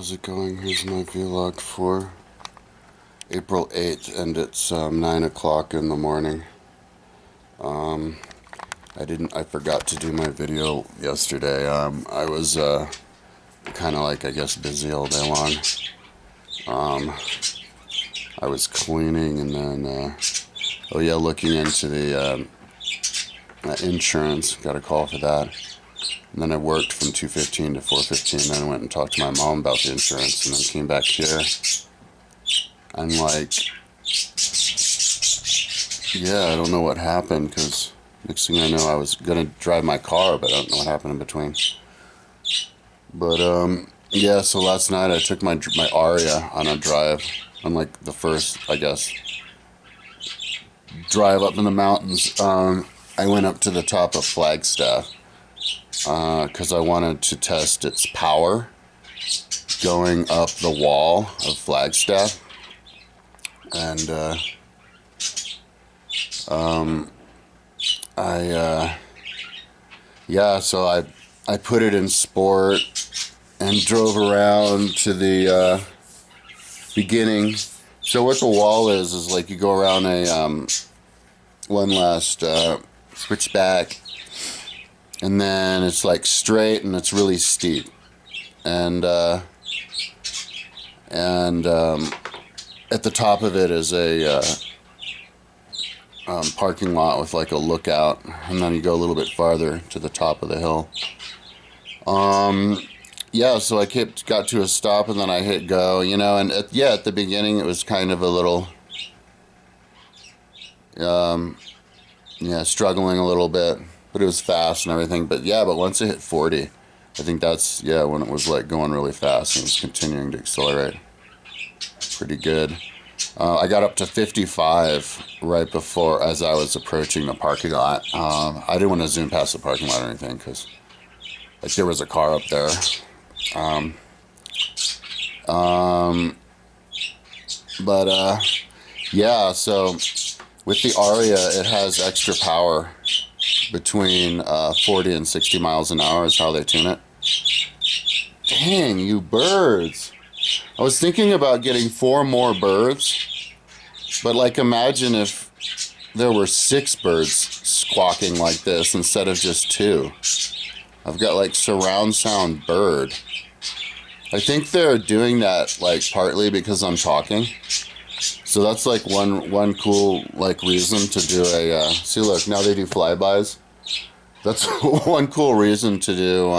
How's it going? Here's my vlog for April 8th, and it's 9 o'clock in the morning. I forgot to do my video yesterday. I was kind of like, I guess, busy all day long. I was cleaning and then, looking into the insurance. Got a call for that. And then I worked from 2:15 to 4:15. Then I went and talked to my mom about the insurance, and then came back here. And I don't know what happened, because next thing I know, I was gonna drive my car, but I don't know what happened in between. But so last night I took my Ariya on a drive, on the first, I guess, drive up in the mountains. I went up to the top of Flagstaff, because I wanted to test its power going up the wall of Flagstaff. And so I put it in sport and drove around to the beginning. So what the wall is like, you go around a one last switch back, and then it's like straight, and it's really steep, and at the top of it is a parking lot with like a lookout, and then you go a little bit farther to the top of the hill. So I got to a stop, and then I hit go, and at the beginning it was kind of a little struggling a little bit, but it was fast and everything. But once it hit 40, I think that's when it was like going really fast and it was continuing to accelerate pretty good. I got up to 55 right before, as I was approaching the parking lot. I didn't want to zoom past the parking lot or anything, because there was a car up there. So with the Ariya, it has extra power between 40 and 60 miles an hour is how they tune it. Dang, you birds. I was thinking about getting 4 more birds, but imagine if there were 6 birds squawking like this instead of just 2. I've got surround sound bird. I think they're doing that partly because I'm talking. So that's one cool reason to do a see, look, now they do flybys. That's one cool reason to do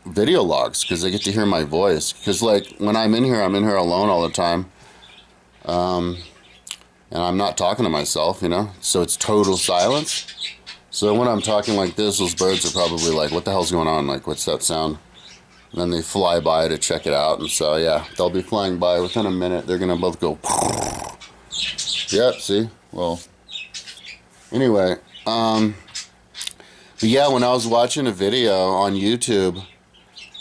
video logs, because they get to hear my voice. Because when I'm in here alone all the time, and I'm not talking to myself, so it's total silence. So when I'm talking like this, those birds are probably like, what the hell's going on? What's that sound? And then they fly by to check it out. And so, they'll be flying by within a minute. They're going to both go. Yep, see? Well, anyway. When I was watching a video on YouTube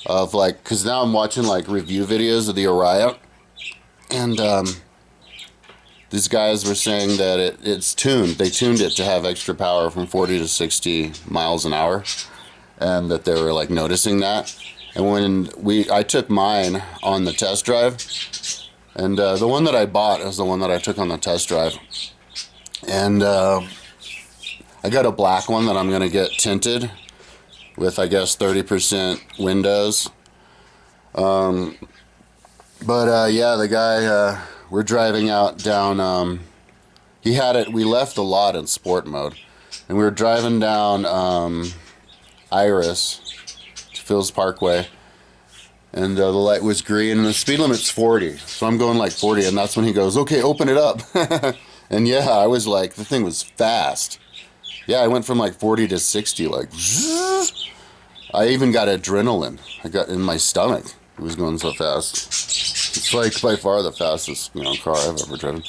of because now I'm watching review videos of the Ariya. And these guys were saying that it's tuned. They tuned it to have extra power from 40 to 60 miles an hour. And that they were noticing that. And when I took mine on the test drive, and the one that I bought is the one that I took on the test drive. And I got a black one that I'm going to get tinted with, I guess, 30% windows. The guy, we're driving out down, we left the lot in sport mode, and we were driving down Iris to Phil's Parkway, and the light was green, and the speed limit's 40, so I'm going 40, and that's when he goes, okay, open it up. And I was the thing was fast. I went from 40 to 60, I even got adrenaline. I got in my stomach. It was going so fast. It's by far the fastest, car I've ever driven.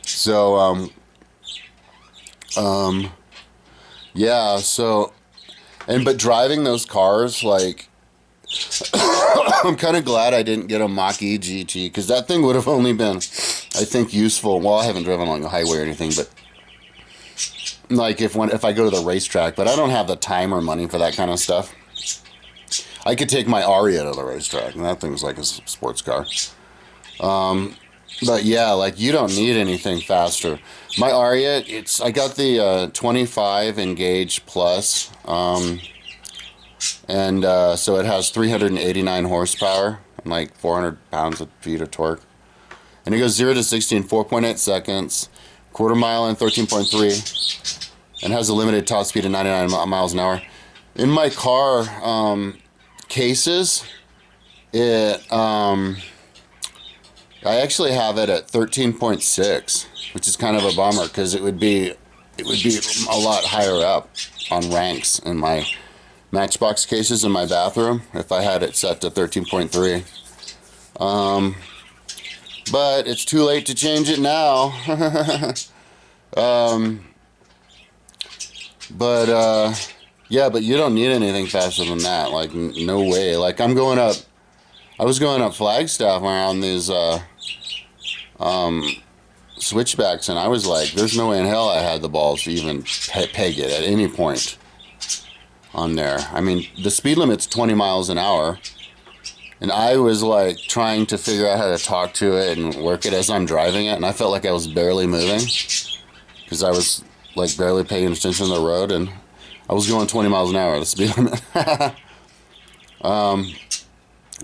So, but driving those cars, I'm kind of glad I didn't get a Mach-E GT, because that thing would have only been, I think, useful. Well, I haven't driven along the highway or anything, but if I go to the racetrack, but I don't have the time or money for that kind of stuff. I could take my Ariya to the racetrack, and that thing's like a sports car. But yeah, like you don't need anything faster. My Ariya, I got the 25 Engage Plus, and so it has 389 horsepower and like 400 pounds-feet of torque. And it goes 0 to 60 in 4.8 seconds, quarter mile in 13.3, and has a limited top speed of 99 miles an hour. In my car cases, I actually have it at 13.6, which is kind of a bummer because it would be a lot higher up on ranks in my Matchbox cases in my bathroom if I had it set to 13.3. But it's too late to change it now. Yeah, but you don't need anything faster than that. Like, no way. Like, I was going up Flagstaff around these switchbacks, and I was like, there's no way in hell I had the balls to even peg it at any point on there. I mean, the speed limit's 20 miles an hour, and I was like trying to figure out how to talk to it and work it as I'm driving it, and I felt like I was barely moving because I was like barely paying attention to the road, and I was going 20 miles an hour at the speed limit.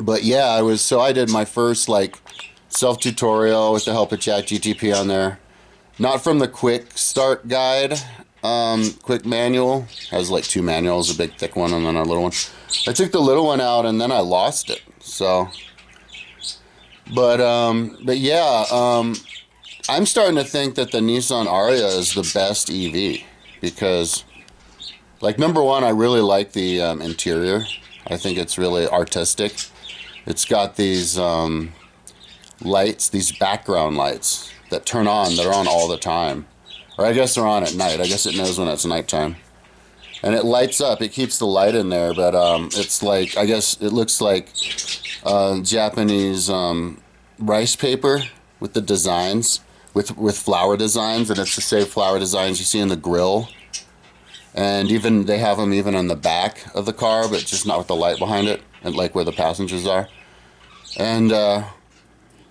But yeah, I did my first like self-tutorial with the help of ChatGPT on there. Not from the quick start guide, quick manual. Has like 2 manuals, a big thick one and then a little one. I took the little one out and then I lost it. So, but yeah, I'm starting to think that the Nissan Ariya is the best EV because, like, number one, I really like the interior. I think it's really artistic. It's got these lights, these background lights that turn on, that are on all the time. Or I guess they're on at night. I guess it knows when it's nighttime. And it lights up, it keeps the light in there, but it's like, I guess it looks like Japanese rice paper with the designs, with flower designs, and it's the same flower designs you see in the grill. And even they have them even on the back of the car, but just not with the light behind it, and like where the passengers are. And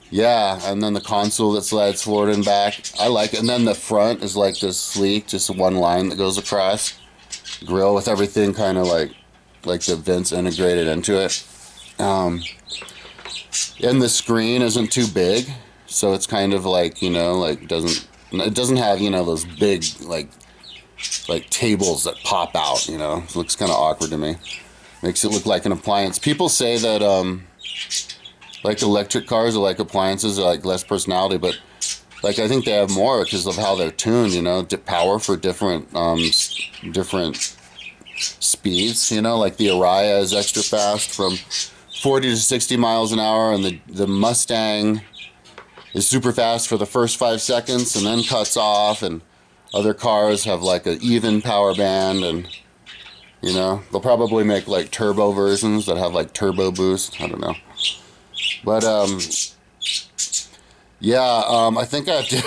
yeah, and then the console that slides forward and back. I like it. And then the front is like this sleek, just one line that goes across. Grill with everything kind of like the vents integrated into it. And the screen isn't too big, so it's kind of like, you know, like it doesn't have, you know, those big like tables that pop out, you know. It looks kind of awkward to me. Makes it look like an appliance. People say that like electric cars are like appliances, are like less personality, but like I think they have more because of how they're tuned, you know, power for different speeds, you know, like the Ariya is extra fast from 40 to 60 miles an hour, and the Mustang is super fast for the first 5 seconds and then cuts off, and other cars have like an even power band, and you know, they'll probably make like turbo versions that have like turbo boost. I don't know. But yeah, I think I have to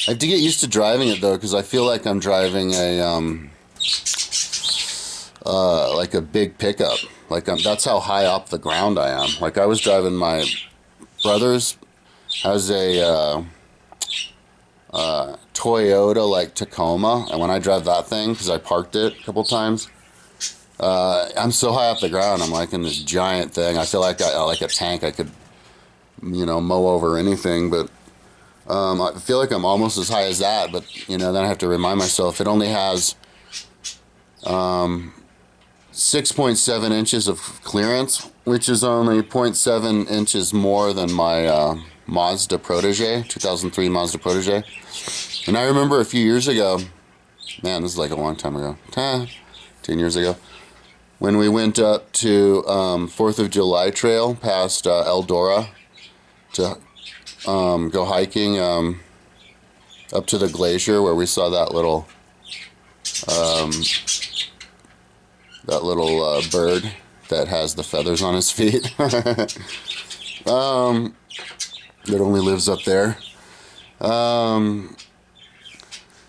I have to get used to driving it though, because I feel like I'm driving a like a big pickup. Like that's how high off the ground I am. Like I was driving, my brother's has a Toyota like Tacoma, and when I drive that thing, because I parked it a couple times, I'm so high off the ground. I'm like in this giant thing. I feel like like a tank. I could, you know, mow over anything. But I feel like I'm almost as high as that. But you know, then I have to remind myself it only has 6.7 inches of clearance, which is only 0.7 inches more than my Mazda Protege, 2003 Mazda Protege. And I remember a few years ago, man, this is like a long time ago, 10 years ago, when we went up to 4th of July Trail past Eldora to go hiking up to the glacier, where we saw that little bird that has the feathers on his feet. That only lives up there.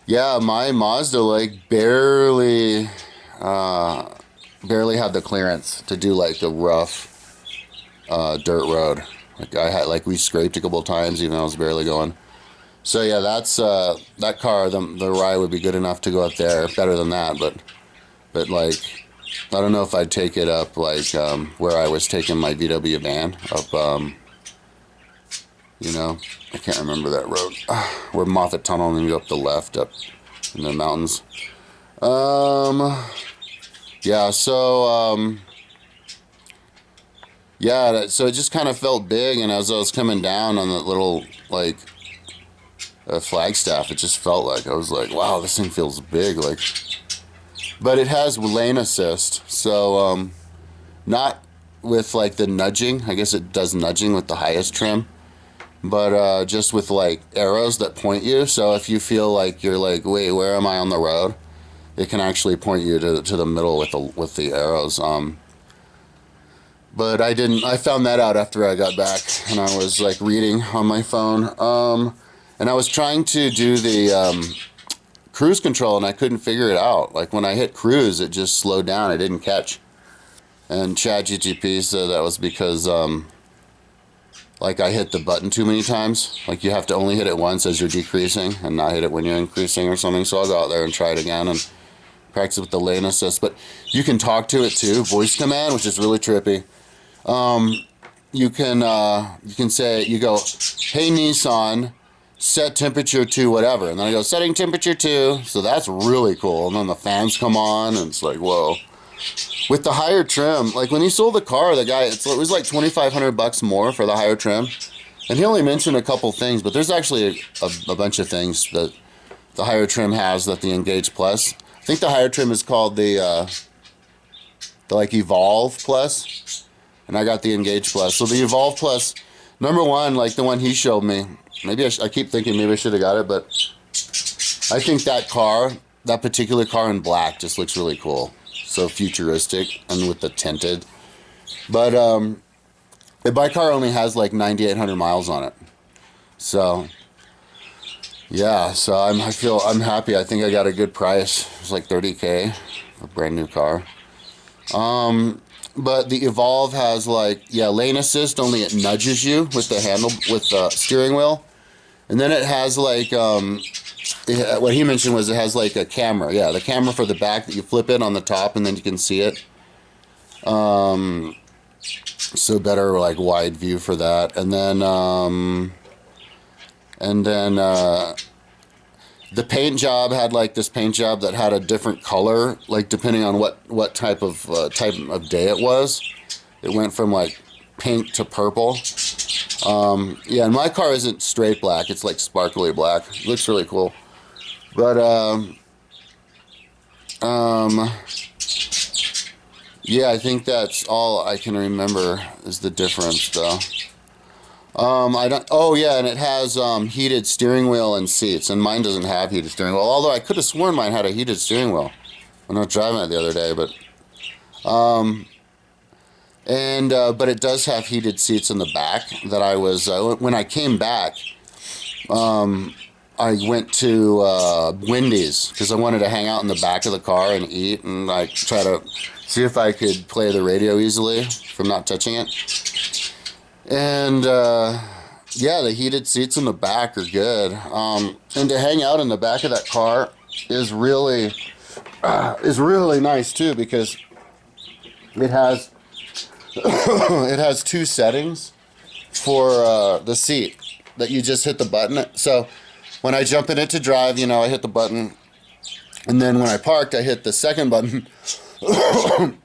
Yeah, my Mazda like barely barely have the clearance to do like a rough dirt road. Like I had, like we scraped a couple of times, even though I was barely going. So yeah, that's that car. The ride would be good enough to go up there. Better than that, but like I don't know if I'd take it up like where I was taking my VW van up. You know, I can't remember that road. Where Moffat Tunnel, and then you go up the left up in the mountains. Yeah, so yeah, so it just kind of felt big, and as I was coming down on the little like Flagstaff, it just felt like I was like, wow, this thing feels big, like. But it has lane assist, so not with like the nudging. I guess it does nudging with the highest trim, but just with like arrows that point you. So if you feel like you're like, wait, where am I on the road? It can actually point you to the middle with the arrows. But I didn't. I found that out after I got back, and I was like reading on my phone. And I was trying to do the cruise control, and I couldn't figure it out. Like when I hit cruise, it just slowed down. It didn't catch. And ChatGPT said that was because like I hit the button too many times. Like you have to only hit it once as you're decreasing, and not hit it when you're increasing or something. So I'll go out there and try it again and practice with the lane assist. But you can talk to it too, voice command, which is really trippy. You can say, you go, hey Nissan, set temperature to whatever, and then I go, setting temperature to, so that's really cool. And then the fans come on, and it's like, whoa. With the higher trim, like when he sold the car, the guy, it was like $2,500 more for the higher trim, and he only mentioned a couple things, but there's actually a bunch of things that the higher trim has that the Engage Plus. I think the higher trim is called the like Evolve Plus, and I got the Engage Plus. So the Evolve Plus, number one, like the one he showed me, maybe I keep thinking maybe I should have got it, but I think that car, that particular car in black, just looks really cool. So futuristic and with the tinted. But my car only has like 9,800 miles on it. So yeah, so I'm happy. I think I got a good price. It's like $30K, a brand new car. But the Evolve has like, yeah, lane assist, only it nudges you with the handle, with the steering wheel. And then it has like, what he mentioned was it has like a camera. Yeah, the camera for the back that you flip it on the top and then you can see it. So better like wide view for that. And then the paint job had like this paint job that had a different color, like depending on what type of day it was. It went from like pink to purple. Yeah, and my car isn't straight black, it's like sparkly black. It looks really cool. But yeah, I think that's all I can remember is the difference though. I don't. Oh yeah, and it has heated steering wheel and seats, and mine doesn't have heated steering wheel. Although I could have sworn mine had a heated steering wheel when I was driving it the other day, but but it does have heated seats in the back. That I was when I came back, I went to Wendy's because I wanted to hang out in the back of the car and eat and like try to see if I could play the radio easily from not touching it. And yeah, the heated seats in the back are good. And to hang out in the back of that car is really nice too, because it has it has two settings for the seat that you just hit the button. So when I jump in it to drive, you know, I hit the button, and then when I parked, I hit the second button, and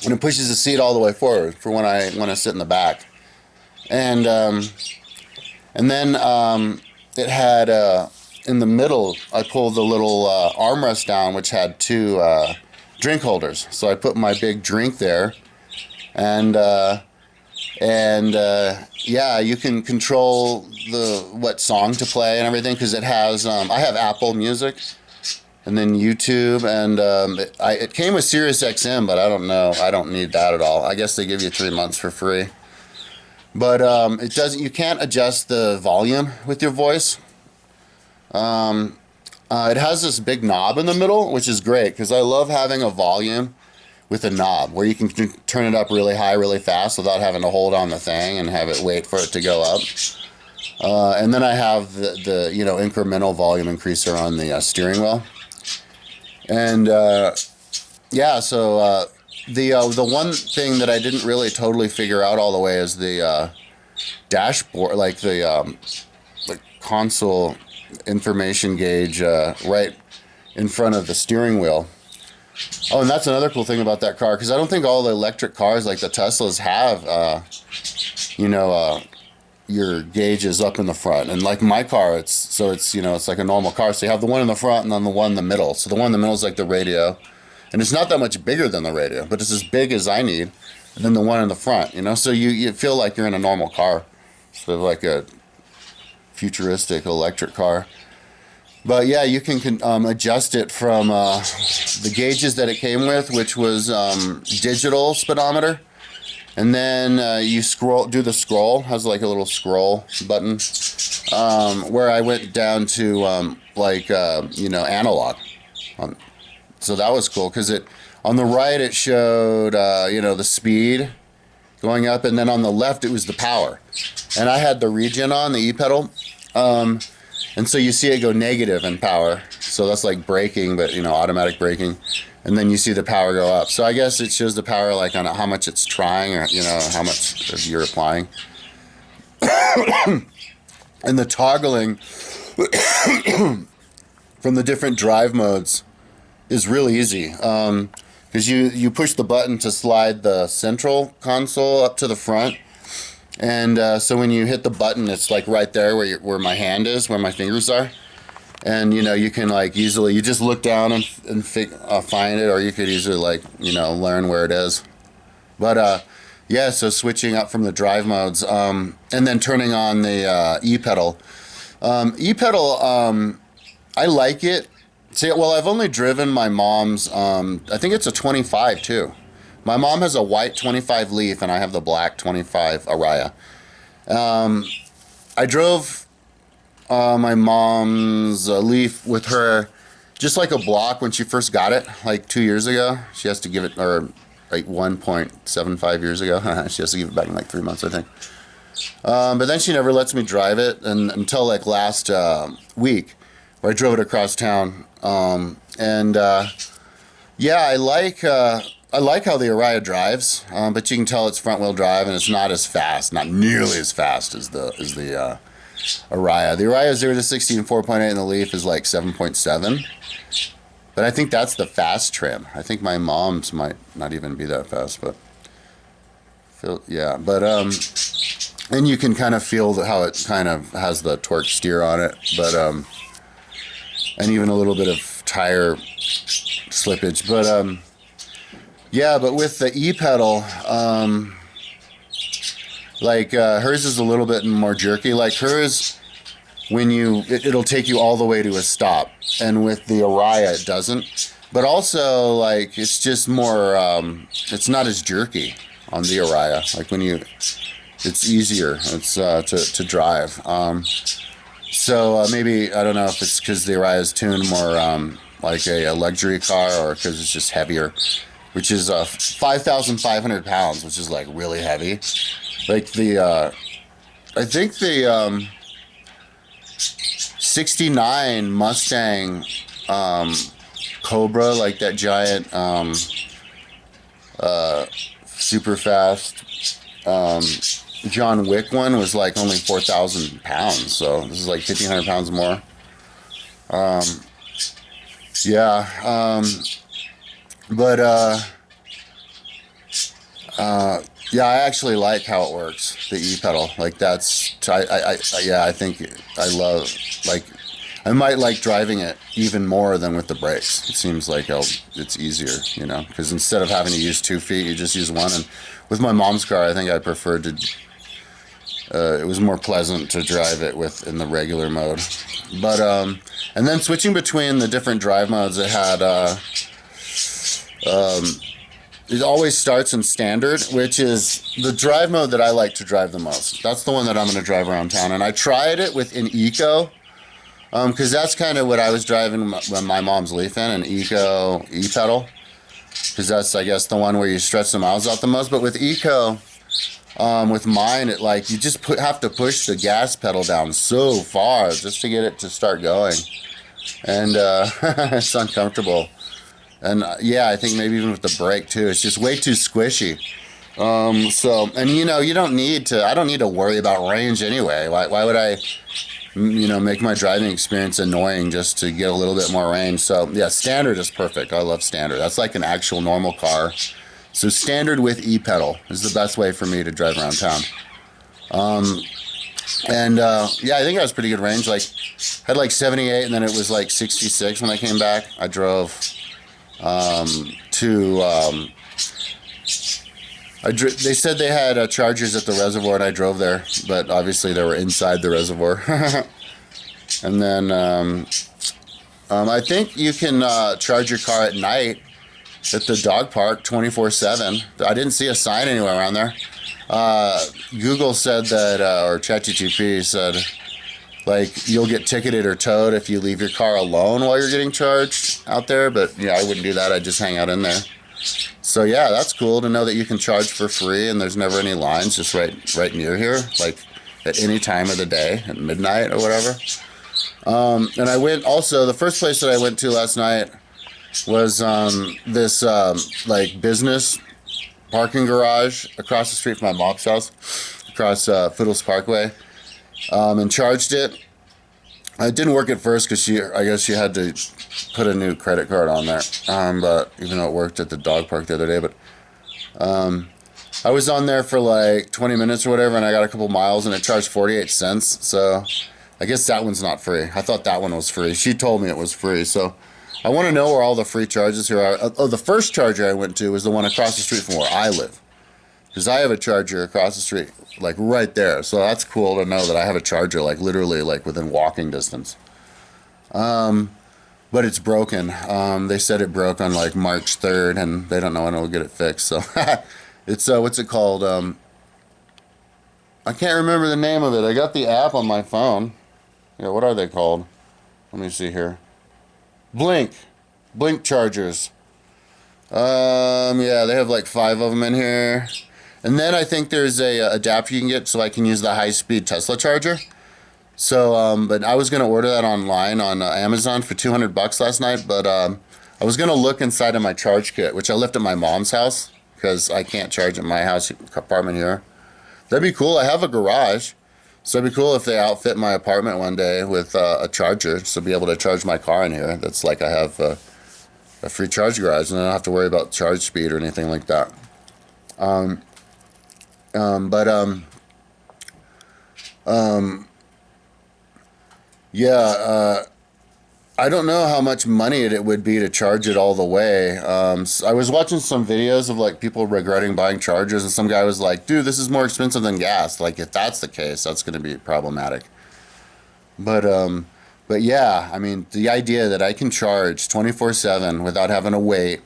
it pushes the seat all the way forward for when I sit in the back. And then it had in the middle, I pulled the little armrest down, which had two drink holders. So I put my big drink there, and yeah, you can control what song to play and everything, because it has I have Apple Music and then YouTube, and it came with Sirius XM, but I don't know, I don't need that at all. I guess they give you 3 months for free. But it doesn't. You can't adjust the volume with your voice. It has this big knob in the middle, which is great because I love having a volume with a knob where you can turn it up really high really fast without having to hold on the thing and have it wait for it to go up. And then I have the you know, incremental volume increaser on the steering wheel. And yeah, so the one thing that I didn't really totally figure out all the way is the dashboard, like the console information gauge right in front of the steering wheel. Oh, and that's another cool thing about that car, because I don't think all the electric cars like the Teslas have, you know, your gauges up in the front. And like my car, it's you know, it's like a normal car. So you have the one in the front and then the one in the middle. So the one in the middle is like the radio, and it's not that much bigger than the radio, but it's as big as I need. And then the one in the front, you know, so you feel like you're in a normal car, sort of like a futuristic electric car. But yeah, you can adjust it from the gauges that it came with, which was digital speedometer, and then you do the scroll. Has like a little scroll button, where I went down to you know, analog. So that was cool, because on the right it showed you know, the speed going up, and then on the left it was the power. And I had the regen on, the e-pedal. And so you see it go negative in power. So that's like braking, but you know, automatic braking. And then you see the power go up. So I guess it shows the power like on how much it's trying, or you know, how much you're applying. And the toggling from the different drive modes is really easy. Because you push the button to slide the central console up to the front. And so when you hit the button, it's like right there where my hand is, where my fingers are. And you know, you can like easily, you just look down and find it, or you could easily like, you know, learn where it is. But yeah, so switching up from the drive modes, and then turning on the e-pedal. E-pedal, I like it. See, well, I've only driven my mom's, I think it's a 25 too. My mom has a white 25 Leaf, and I have the black 25 Ariya. I drove my mom's Leaf with her just like a block when she first got it, like 2 years ago. She has to give it, or like 1.75 years ago. She has to give it back in like 3 months, I think. But then she never lets me drive it until like last week, where I drove it across town. Yeah, I like how the Ariya drives, but you can tell it's front-wheel drive, and it's not as fast, not nearly as fast as the Ariya. The Ariya 0 to 60 in 4.8, and the Leaf is like 7.7. But I think that's the fast trim. I think my mom's might not even be that fast, but yeah. But and you can kind of feel how it kind of has the torque steer on it, but and even a little bit of tire slippage, but yeah, but with the e-pedal, like hers is a little bit more jerky. Like hers, when it'll take you all the way to a stop, and with the Ariya it doesn't. But also, like, it's just more, it's not as jerky on the Ariya. Like it's easier. It's to drive. So maybe, I don't know if it's because the Ariya is tuned more like a luxury car, or because it's just heavier, which is 5,500 pounds, which is like really heavy. Like I think the 69 Mustang Cobra, like that giant super fast John Wick one, was like only 4,000 pounds. So this is like 1,500 pounds more. Yeah. But yeah, I actually like how it works, the e-pedal. Like that's, yeah, I think I love, like, I might like driving it even more than with the brakes. It seems like it's easier, you know, because instead of having to use 2 feet, you just use one. And with my mom's car, I think I preferred to, it was more pleasant to drive it in the regular mode. But, and then switching between the different drive modes, it had, it always starts in standard, which is the drive mode that I like to drive the most. That's the one that I'm going to drive around town. And I tried it with an Eco, because that's kind of what I was driving my mom's Leaf in, an Eco e-pedal. because that's, I guess, the one where you stretch the miles out the most. But with Eco, with mine, it like you just have to push the gas pedal down so far just to get it to start going, and it's uncomfortable. And yeah, I think maybe even with the brake too, it's just way too squishy. So, and you know, you don't need to. I don't need to worry about range anyway. Why would I, make my driving experience annoying just to get a little bit more range? So yeah, standard is perfect. I love standard. That's like an actual normal car. So standard with e-pedal is the best way for me to drive around town. And yeah, I think I was pretty good range. Like had like 78, and then it was like 66 when I came back. I drove to. They said they had chargers at the reservoir, and I drove there, but obviously they were inside the reservoir. And then I think you can charge your car at night at the dog park 24/7. I didn't see a sign anywhere around there. Google said that, or ChatGPT said, like, you'll get ticketed or towed if you leave your car alone while you're getting charged out there. But yeah, I wouldn't do that. I'd just hang out in there. So yeah, that's cool to know that you can charge for free and there's never any lines, just right near here, like at any time of the day, at midnight or whatever. And I went also, the first place that I went to last night was this like business parking garage across the street from my mom's house, across Footles Parkway, and charged it. It didn't work at first because I guess she had to put a new credit card on there. But even though it worked at the dog park the other day, but I was on there for like 20 minutes or whatever, and I got a couple miles, and it charged 48 cents. So I guess that one's not free. I thought that one was free. She told me it was free. So I want to know where all the free charges here are. Oh, the first charger I went to was the one across the street from where I live, because I have a charger across the street, like right there. So that's cool to know that I have a charger, like literally like within walking distance. But it's broken. They said it broke on like March 3rd, and they don't know when it'll get it fixed. So it's what's it called? I can't remember the name of it. I got the app on my phone. Yeah, what are they called? Let me see here. Blink chargers. Yeah, they have like 5 of them in here. And then I think there's a adapter you can get so I can use the high-speed Tesla charger. So, but I was gonna order that online on Amazon for $200 last night. But I was gonna look inside of my charge kit, which I left at my mom's house because I can't charge at my house apartment here. That'd be cool. I have a garage, so it'd be cool if they outfit my apartment one day with a charger, so be able to charge my car in here. That's like I have a free charge garage, and I don't have to worry about charge speed or anything like that. Yeah, I don't know how much money it would be to charge it all the way. So I was watching some videos of like people regretting buying chargers, and some guy was like, dude, this is more expensive than gas. Like, if that's the case, that's going to be problematic. But yeah, I mean, the idea that I can charge 24/7 without having to wait,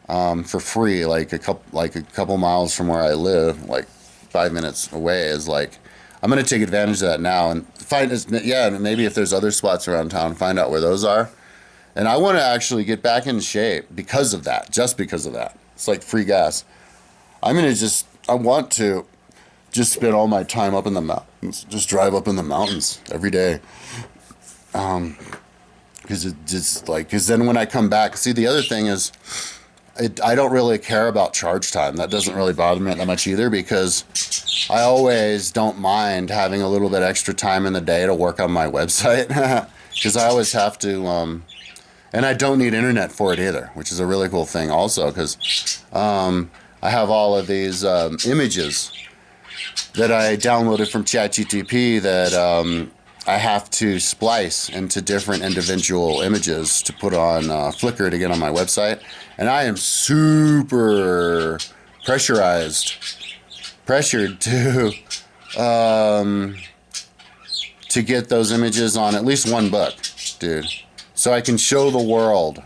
for free, like a couple miles from where I live, like 5 minutes away, is like, I'm gonna take advantage of that now and find this. Yeah, maybe if there's other spots around town, find out where those are. And I want to actually get back in shape because of that, just because of that. It's like free gas. I want to just spend all my time up in the mountains, just drive up in the mountains every day. Because it just like, because then when I come back, see, the other thing is, I don't really care about charge time. That doesn't really bother me that much either, because I always don't mind having a little bit extra time in the day to work on my website, because I always have to, and I don't need internet for it either, which is a really cool thing also, because I have all of these images that I downloaded from ChatGPT that I have to splice into different individual images to put on Flickr to get on my website. And I am super pressured to get those images on at least one book, dude. So I can show the world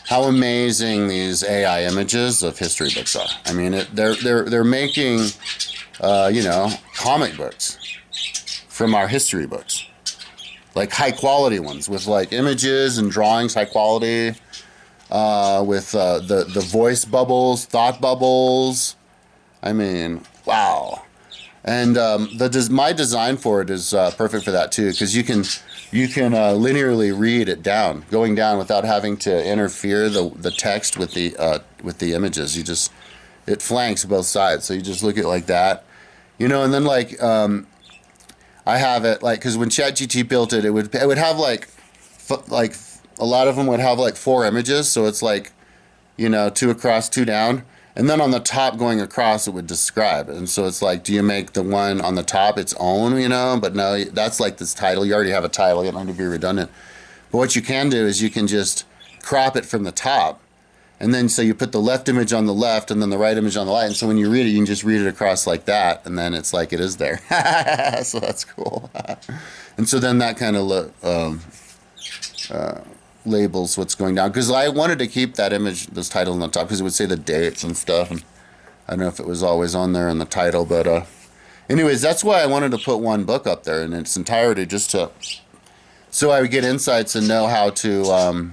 how amazing these AI images of history books are. I mean, they're making, comic books from our history books. Like high quality ones with like images and drawings, high quality. with the voice bubbles, thought bubbles. I mean, wow. And my design for it is perfect for that too, because you can linearly read it down, going down without having to interfere the text with the images. It flanks both sides, so you just look at it like that, and then like I have it like because when ChatGPT built it, it would have like a lot of them would have like 4 images, so it's like two across, two down. And then on the top going across, it would describe. And so it's like, do you make the one on the top its own, But no, that's like this title. You already have a title. You don't need to be redundant. But what you can do is you can just crop it from the top. And then so you put the left image on the left and then the right image on the right. And so when you read it, you can just read it across like that. And then it's like it is there. So that's cool. And so then that kind of labels what's going down, because I wanted to keep that image, this title on the top, because it would say the dates and stuff, and I don't know if it was always on there in the title, but anyways, that's why I wanted to put one book up there in its entirety, just so I would get insights and know how to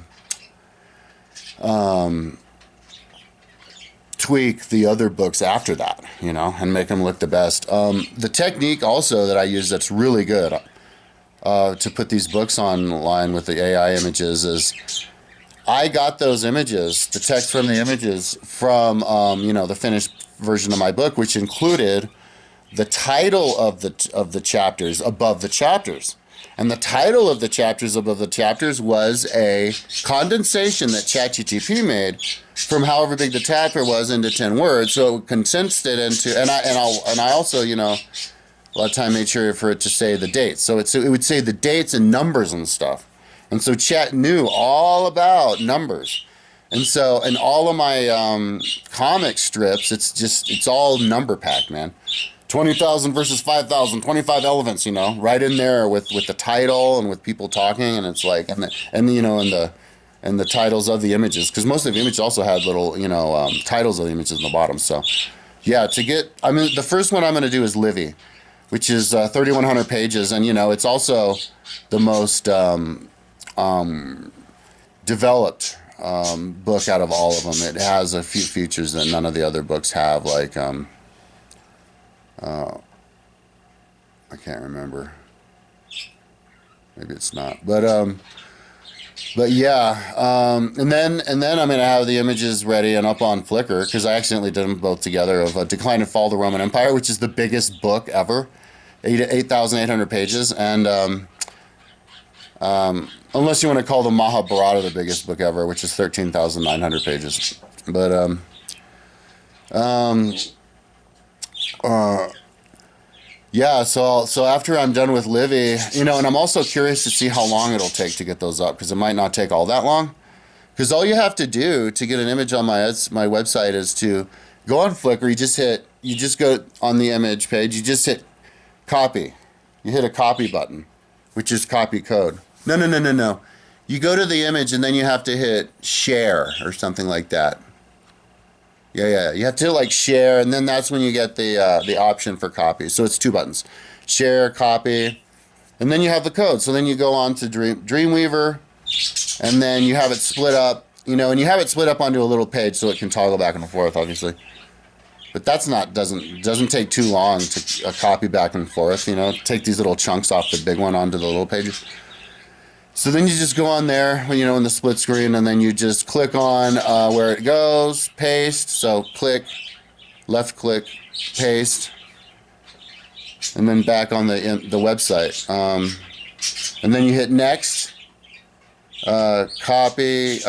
tweak the other books after that, and make them look the best. The technique also that I use that's really good to put these books online with the AI images is I got those images, the text from the images from the finished version of my book, which included the title of the chapters above the chapters. And the title of the chapters above the chapters was a condensation that ChatGPT made from however big the chapter was into 10 words. So it condensed it into, and I also, a lot of time made sure for it to say the dates. So it would say the dates and numbers and stuff. And so Chat knew all about numbers. And so in all of my comic strips, it's all number packed, man. 20,000 versus 5,000, 25 elephants, right in there with the title and with people talking. And it's like, and the titles of the images, because most of the images also had little, titles of the images in the bottom. So yeah, the first one I'm going to do is Livy, which is 3,100 pages, and it's also the most developed book out of all of them. It has a few features that none of the other books have, like I can't remember. Maybe it's not, but yeah, and then I'm gonna have the images ready and up on Flickr, because I accidentally did them both together, of Decline and Fall of the Roman Empire, which is the biggest book ever. 8,800 pages, and unless you want to call the Mahabharata the biggest book ever, which is 13,900 pages. But yeah, so after I'm done with Livy, and I'm also curious to see how long it'll take to get those up, because it might not take all that long. Because all you have to do to get an image on my website is to go on Flickr. You just go on the image page. You just hit copy. You hit a copy button, which is copy code. No. You go to the image and then you have to hit share or something like that. Yeah. You have to hit like share, and then that's when you get the option for copy. So it's 2 buttons: share, copy, and then you have the code. So then you go on to Dreamweaver, and then you have it split up. And you have it split up onto a little page so it can toggle back and forth, obviously. But that's doesn't take too long to copy back and forth. Take these little chunks off the big one onto the little pages. So then you just go on there, in the split screen, and then you just click on where it goes, paste. So left click, paste, and then back on the website. And then you hit next, share, copy.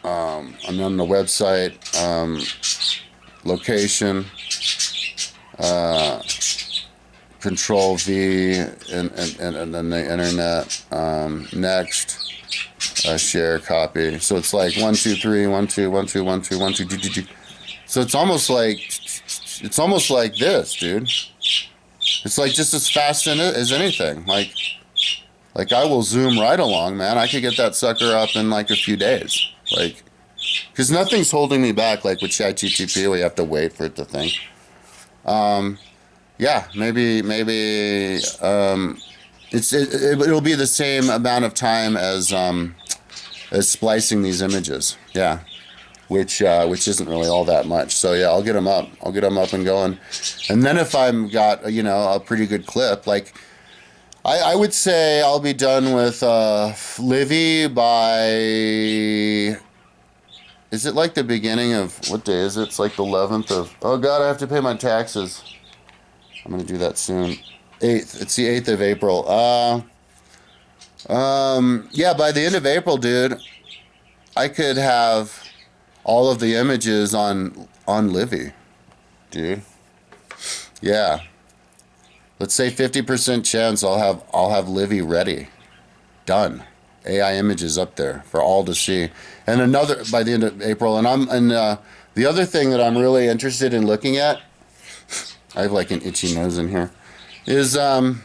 I'm on the website, location, Control V, and then the internet, next, share, copy. So it's like 1, 2, 3, 1, 2, 1, 2, 1, 2, 1, 2, 2, 2, 2. So it's almost like this, dude. It's like just as fast as anything. Like I will zoom right along, man. I could get that sucker up in like a few days. Because nothing's holding me back, like with ChatGPT, where you have to wait for it to think. Yeah, maybe It'll be the same amount of time as splicing these images. Yeah, which isn't really all that much. So yeah, I'll get them up. I'll get them up and going. And then if I've got, you know, a pretty good clip, like I would say I'll be done with Livy by, is it like the beginning of, what day is it? It's like the 11th of, oh God, I have to pay my taxes. I'm going to do that soon. 8th. It's the 8th of April. Yeah, by the end of April, dude, I could have all of the images on Livy, dude. Yeah. Let's say 50% chance I'll have Livy ready. Done. AI images up there for all to see. And another by the end of April. And the other thing that I'm really interested in looking at, I have like an itchy nose in here, is to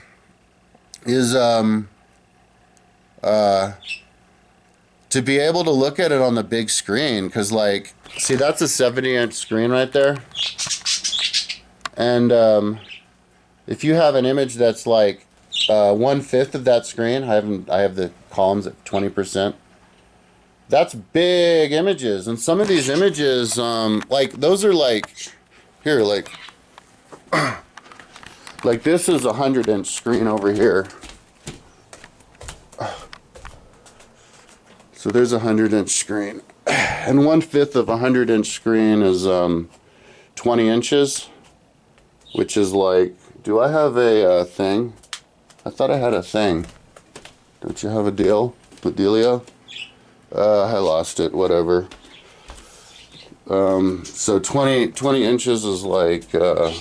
be able to look at it on the big screen, because like, see, that's a 70-inch screen right there. And if you have an image that's like 1/5 of that screen, I have the columns at 20%. That's big images, and some of these images, like those are like, here, like this is a 100-inch screen over here. So there's a 100-inch screen, and 1/5 of a 100-inch screen is 20 inches, which is like, do I have a thing? I thought I had a thing. Don't you have a deal? Dealio? I lost it, whatever. So 20 inches is like, okay.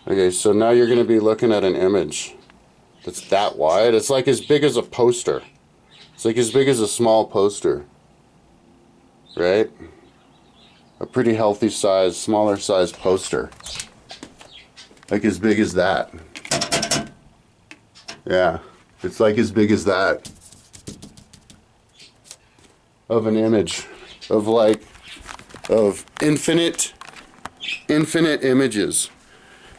Okay, so now you're going to be looking at an image that's that wide. It's like as big as a poster. It's like as big as a small poster. Right? A pretty healthy size, smaller size poster. Like as big as that. Yeah, it's like as big as that. Of an image. Of like, of infinite images.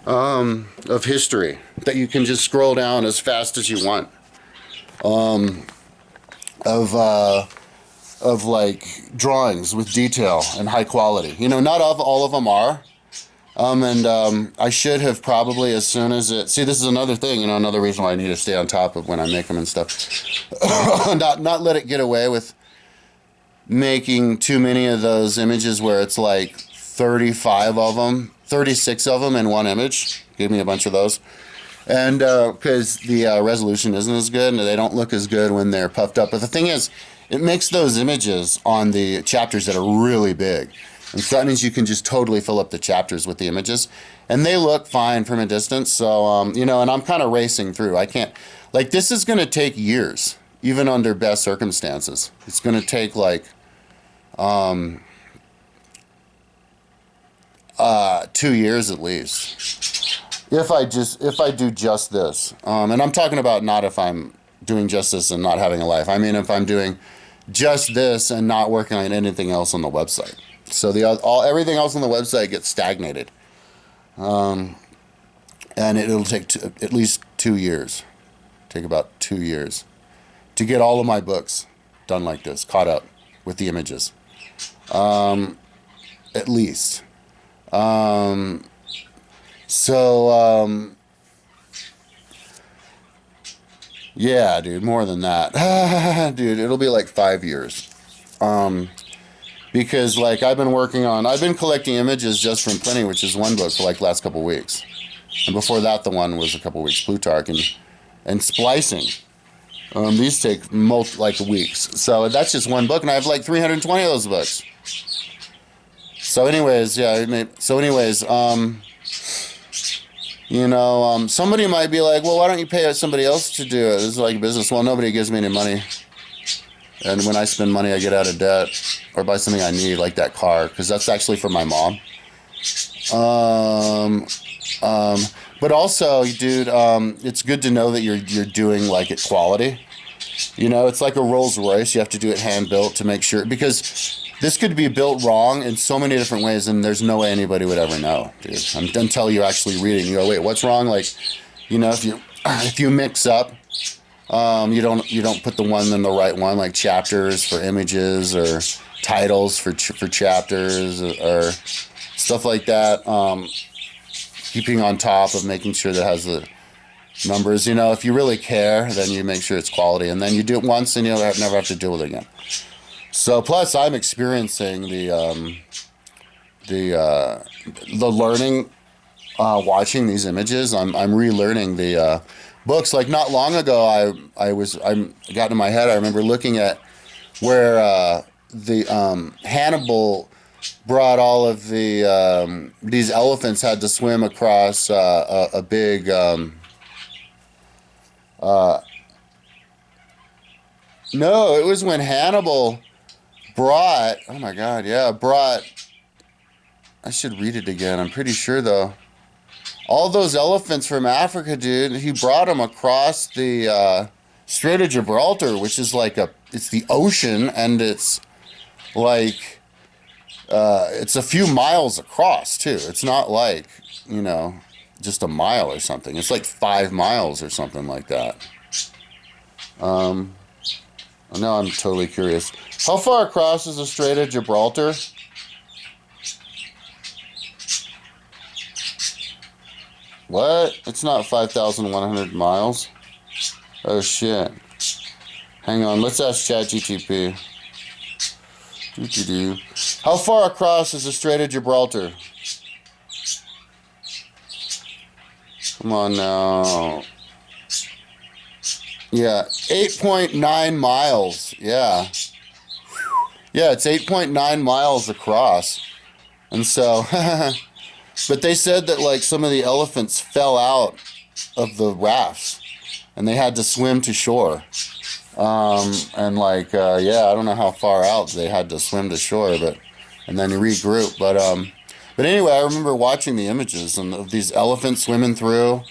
Of history that you can just scroll down as fast as you want. Of like drawings with detail and high quality. You know, not all of them are. I should have probably, as soon as it, see, this is another thing, you know, another reason why I need to stay on top of when I make them and stuff. not let it get away with making too many of those images where it's like 35 of them, 36 of them in one image. Give me a bunch of those. And because the resolution isn't as good, and they don't look as good when they're puffed up. But the thing is, it makes those images on the chapters that are really big. And so that means you can just totally fill up the chapters with the images. And they look fine from a distance. So, you know, and I'm kind of racing through. I can't, like, this is going to take years, even under best circumstances. It's going to take, like, 2 years at least. If I do just this. And I'm talking about not if I'm doing just this and not having a life. I mean, if I'm doing just this and not working on anything else on the website. So everything else on the website gets stagnated. And it'll take at least 2 years. Take about 2 years to get all of my books done like this, caught up with the images. At least. Yeah, dude, more than that. Dude, it'll be like 5 years. Because like I've been collecting images just from printing, which is one book, for like the last couple weeks. And before that, the one was a couple weeks, Plutarch, and splicing. These take like weeks. So that's just one book, and I have like 320 of those books. So anyways, yeah, you know, somebody might be like, well, why don't you pay somebody else to do it? This is like business. Well, nobody gives me any money. And when I spend money, I get out of debt or buy something I need, like that car, because that's actually for my mom. But also, dude, it's good to know that you're doing like it quality. You know, it's like a Rolls Royce. You have to do it hand built to make sure, because this could be built wrong in so many different ways, and there's no way anybody would ever know, dude. Until you actually read it and you go, wait, what's wrong? Like, You know, if you mix up, you don't put the one in the right one, like chapters for images or titles for chapters or stuff like that. Keeping on top of making sure that it has the numbers. You know, if you really care, then you make sure it's quality, and then you do it once, and you'll never have to deal with it again. So, plus, I'm experiencing the learning, watching these images. I'm relearning the books. Like not long ago, I got in my head. I remember looking at where the Hannibal brought all of the these elephants had to swim across a big. No, it was when Hannibal brought. Oh my God, yeah, brought. I should read it again. I'm pretty sure though. All those elephants from Africa, dude. He brought them across the Strait of Gibraltar, which is like it's the ocean, and it's like it's a few miles across too. It's not like, you know, just a mile or something. It's like 5 miles or something like that. Now I'm totally curious. How far across is the Strait of Gibraltar? What? It's not 5,100 miles. Oh shit. Hang on, let's ask ChatGTP. How far across is the Strait of Gibraltar? Come on now. Yeah, 8.9 miles. Yeah. Yeah, it's 8.9 miles across. And so, but they said that like some of the elephants fell out of the rafts and they had to swim to shore. And like, yeah, I don't know how far out they had to swim to shore, and then regroup. But anyway, I remember watching the images and of these elephants swimming through,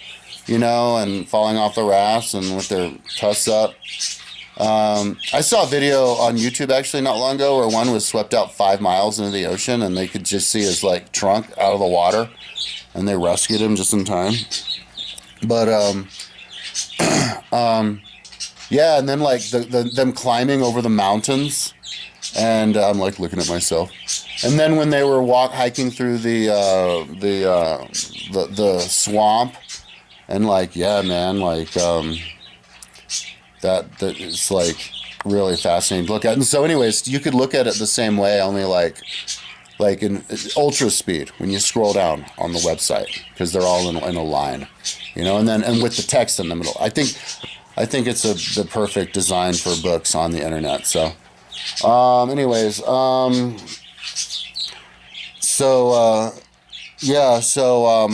you know, and falling off the rafts and with their tusks up. I saw a video on YouTube actually not long ago where one was swept out 5 miles into the ocean and they could just see his like trunk out of the water, and they rescued him just in time. But yeah, and then like them climbing over the mountains, and I'm like looking at myself. And then when they were hiking through the swamp, and like yeah, man, like that is like really fascinating to look at. And so, anyways, you could look at it the same way, only like in ultra speed when you scroll down on the website because they're all in a line, you know, and with the text in the middle. I think it's the perfect design for books on the internet. So, anyways, yeah, so,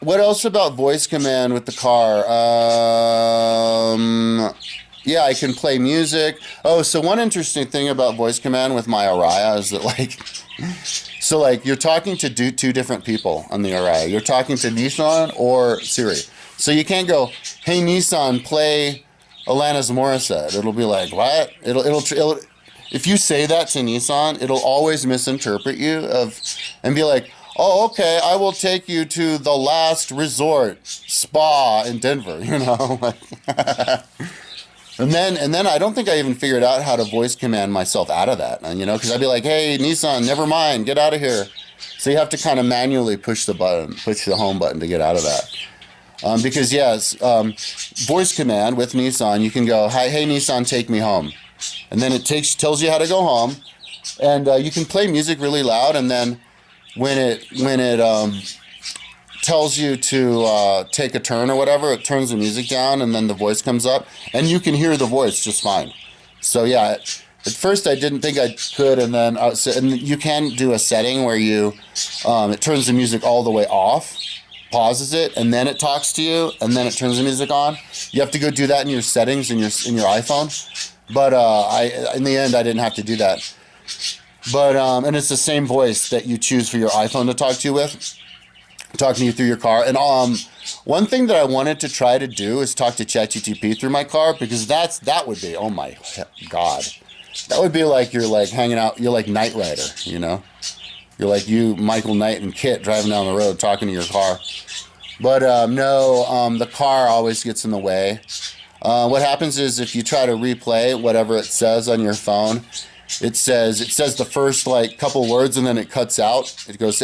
what else about voice command with the car? Yeah, I can play music. Oh, so one interesting thing about voice command with my Ariya is that like, so like you're talking to two different people on the Ariya. You're talking to Nissan or Siri. So you can't go, hey Nissan, play Alanis Morissette. It'll be like, what? It'll if you say that to Nissan, it'll always misinterpret you and be like, oh, okay, I will take you to the last resort spa in Denver, you know? Like, and then I don't think I even figured out how to voice command myself out of that, you know, because I'd be like, hey, Nissan, never mind, get out of here. So you have to kind of manually push the home button to get out of that. Because yes, voice command with Nissan, you can go, hey Nissan, take me home. And then it tells you how to go home. And you can play music really loud, and then when it tells you to take a turn or whatever, it turns the music down, and then the voice comes up, and you can hear the voice just fine. So yeah, at first I didn't think I could, and then and you can do a setting where it turns the music all the way off, pauses it, and then it talks to you, and then it turns the music on. You have to go do that in your settings in your iPhone. But in the end, I didn't have to do that. But and it's the same voice that you choose for your iPhone to talk to you with, talking to you through your car. And one thing that I wanted to try to do is talk to ChatGTP through my car, because that would be, oh my God, that would be like you're like hanging out, you're like Knight Rider, you know, you're like Michael Knight and Kit driving down the road talking to your car. But no, the car always gets in the way. What happens is if you try to replay whatever it says on your phone, it says the first like couple words and then it cuts out. It goes,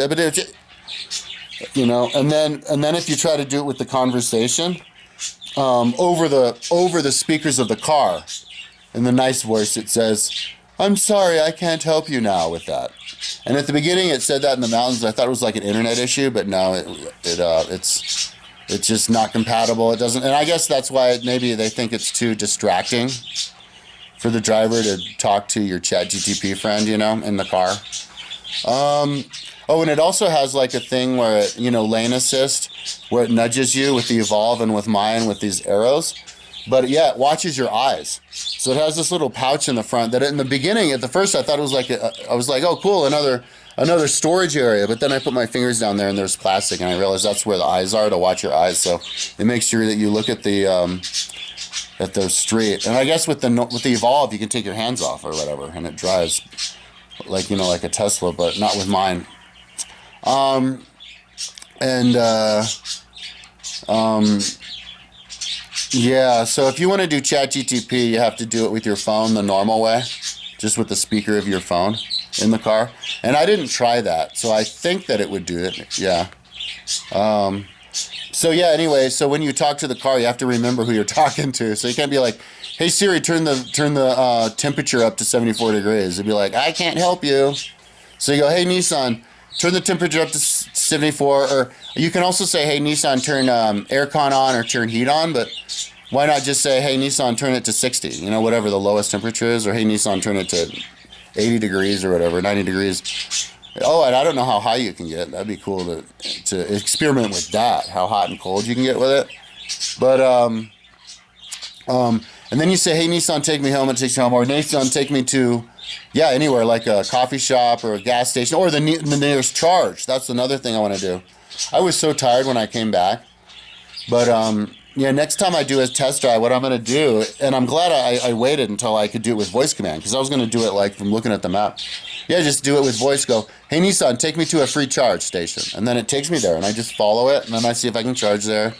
you know, and then if you try to do it with the conversation, over the speakers of the car, in the nice voice, it says, "I'm sorry, I can't help you now" with that. And at the beginning, it said that in the mountains. I thought it was like an internet issue, but no, it's just not compatible. It doesn't, and I guess that's why maybe they think it's too distracting for the driver to talk to your ChatGTP friend, you know, in the car. Oh, and it also has like a thing where it, you know, lane assist, where it nudges you with the Evolve and with mine with these arrows. But yeah, it watches your eyes. So it has this little pouch in the front that in the beginning, at the first, I thought it was like, I was like, oh, cool, another storage area. But then I put my fingers down there and there's plastic, and I realized that's where the eyes are, to watch your eyes. So it makes sure that you look at the street. And I guess with the Evolve, you can take your hands off or whatever, and it drives like, you know, like a Tesla, but not with mine. Yeah, so if you want to do ChatGTP, you have to do it with your phone the normal way, just with the speaker of your phone in the car. And I didn't try that, so I think that it would do it. Yeah. So yeah, anyway, so when you talk to the car, you have to remember who you're talking to. So you can't be like, "Hey Siri, turn the temperature up to 74 degrees." It'd be like, "I can't help you." So you go, "Hey Nissan, turn the temperature up to 74, or you can also say, "Hey Nissan, turn aircon on or turn heat on," but why not just say, "Hey Nissan, turn it to 60, you know, whatever the lowest temperature is," or "Hey Nissan, turn it to 80 degrees or whatever, 90 degrees. Oh, and I don't know how high you can get. That'd be cool to experiment with that, how hot and cold you can get with it. But, and then you say, "Hey Nissan, take me home," and it takes you home, or "Nissan, take me to," yeah, anywhere, like a coffee shop or a gas station, or the nearest charge. That's another thing I want to do. I was so tired when I came back. But, yeah, next time I do a test drive, what I'm going to do, and I'm glad I waited until I could do it with voice command, because I was going to do it like from looking at the map. Yeah, just do it with voice. Go, "Hey Nissan, take me to a free charge station." And then it takes me there, and I just follow it, and then I see if I can charge there.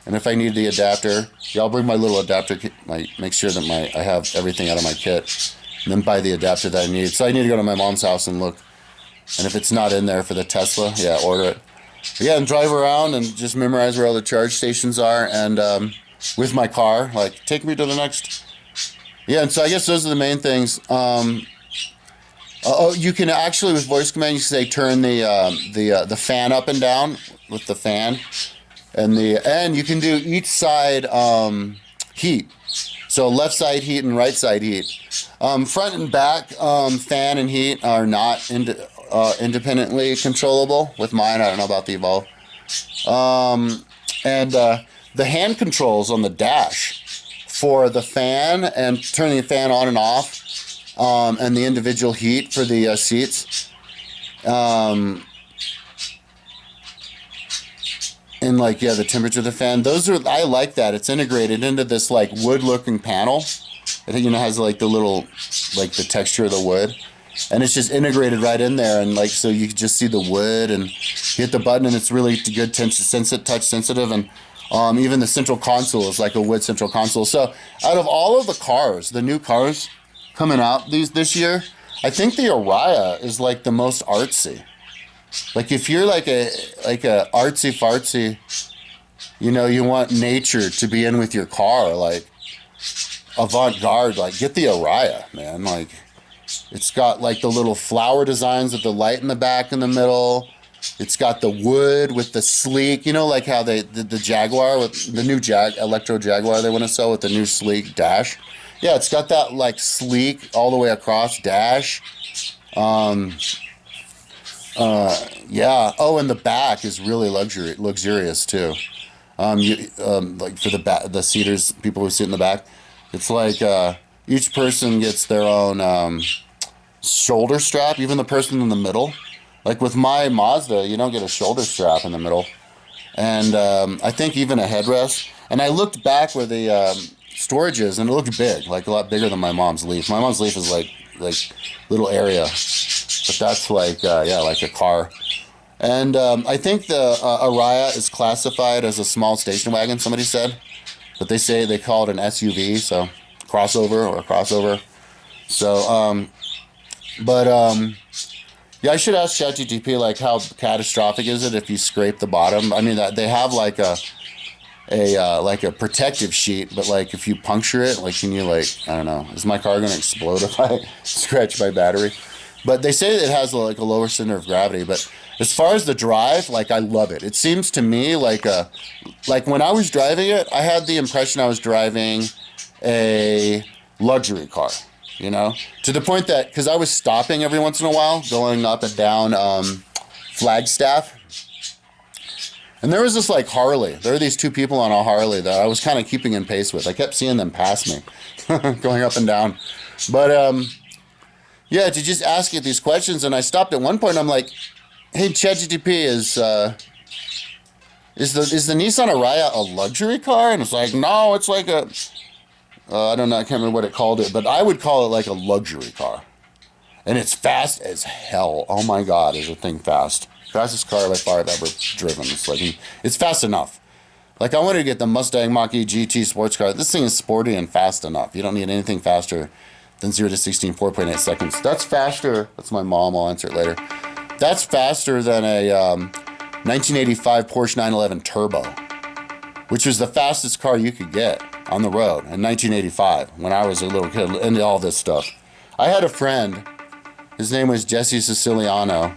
And if I need the adapter, yeah, I'll bring my little adapter kit, make sure that I have everything out of my kit, and then buy the adapter that I need. So I need to go to my mom's house and look. And if it's not in there for the Tesla, yeah, order it. But yeah, and drive around and just memorize where all the charge stations are. And with my car, like, take me to the next. Yeah, and so I guess those are the main things. Oh, you can actually, with voice command, you can say turn the fan up and down with the fan. And you can do each side heat. So left side heat and right side heat. Front and back fan and heat are not independently controllable with mine. I don't know about the Evolve. The hand controls on the dash for the fan and turning the fan on and off, and the individual heat for the seats. And like, yeah, the temperature of the fan. I like that. It's integrated into this like wood looking panel. I think, you know, has like the little, like the texture of the wood. And it's just integrated right in there. And like, so you can just see the wood and hit the button, and it's really good touch sensitive. And even the central console is like a wood central console. So out of all of the cars, the new cars coming out this year, I think the Ariya is like the most artsy. Like if you're like a artsy fartsy, you know, you want nature to be in with your car, like avant-garde, like get the Ariya, man. Like it's got like the little flower designs with the light in the back and the middle. It's got the wood with the sleek, you know, like how the Jaguar with the new Electro Jaguar they want to sell with the new sleek dash. Yeah, it's got that like sleek all the way across dash. Yeah. Oh, and the back is really luxurious too. Like for the seaters, people who sit in the back, it's like each person gets their own shoulder strap. Even the person in the middle, like with my Mazda, you don't get a shoulder strap in the middle, and I think even a headrest. And I looked back where the storage is, and it looked big, like a lot bigger than my mom's Leaf. My mom's Leaf is like little area. But that's like, yeah, like a car. And I think the Ariya is classified as a small station wagon, somebody said. But they say they call it an SUV, so crossover or a crossover. So, yeah, I should ask ChatGPT like how catastrophic is it if you scrape the bottom? I mean, that they have like a protective sheet, but like if you puncture it, like can you like I don't know, is my car gonna explode if I scratch my battery? But they say it has like a lower center of gravity. But as far as the drive, like I love it. It seems to me like when I was driving it, I had the impression I was driving a luxury car, you know, to the point that because I was stopping every once in a while, going up and down Flagstaff. And there was this like Harley. There were these two people on a Harley that I was kind of keeping in pace with. I kept seeing them pass me, going up and down. But yeah, to just ask it these questions, and I stopped at one point. I'm like, "Hey, ChatGPT, is the Nissan Ariya a luxury car?" And it's like, "No, it's like a I don't know. I can't remember what it called it, but I would call it like a luxury car, and it's fast as hell. Oh my God, is the thing fast?" Fastest car by far I've ever driven. It's like it's fast enough. Like I wanted to get the Mustang Mach-E GT sports car. This thing is sporty and fast enough. You don't need anything faster than 0 to 16, 4.8 seconds. That's faster. That's my mom. I'll answer it later. That's faster than a 1985 Porsche 911 Turbo, which was the fastest car you could get on the road in 1985 when I was a little kid into all this stuff. I had a friend. His name was Jesse Siciliano.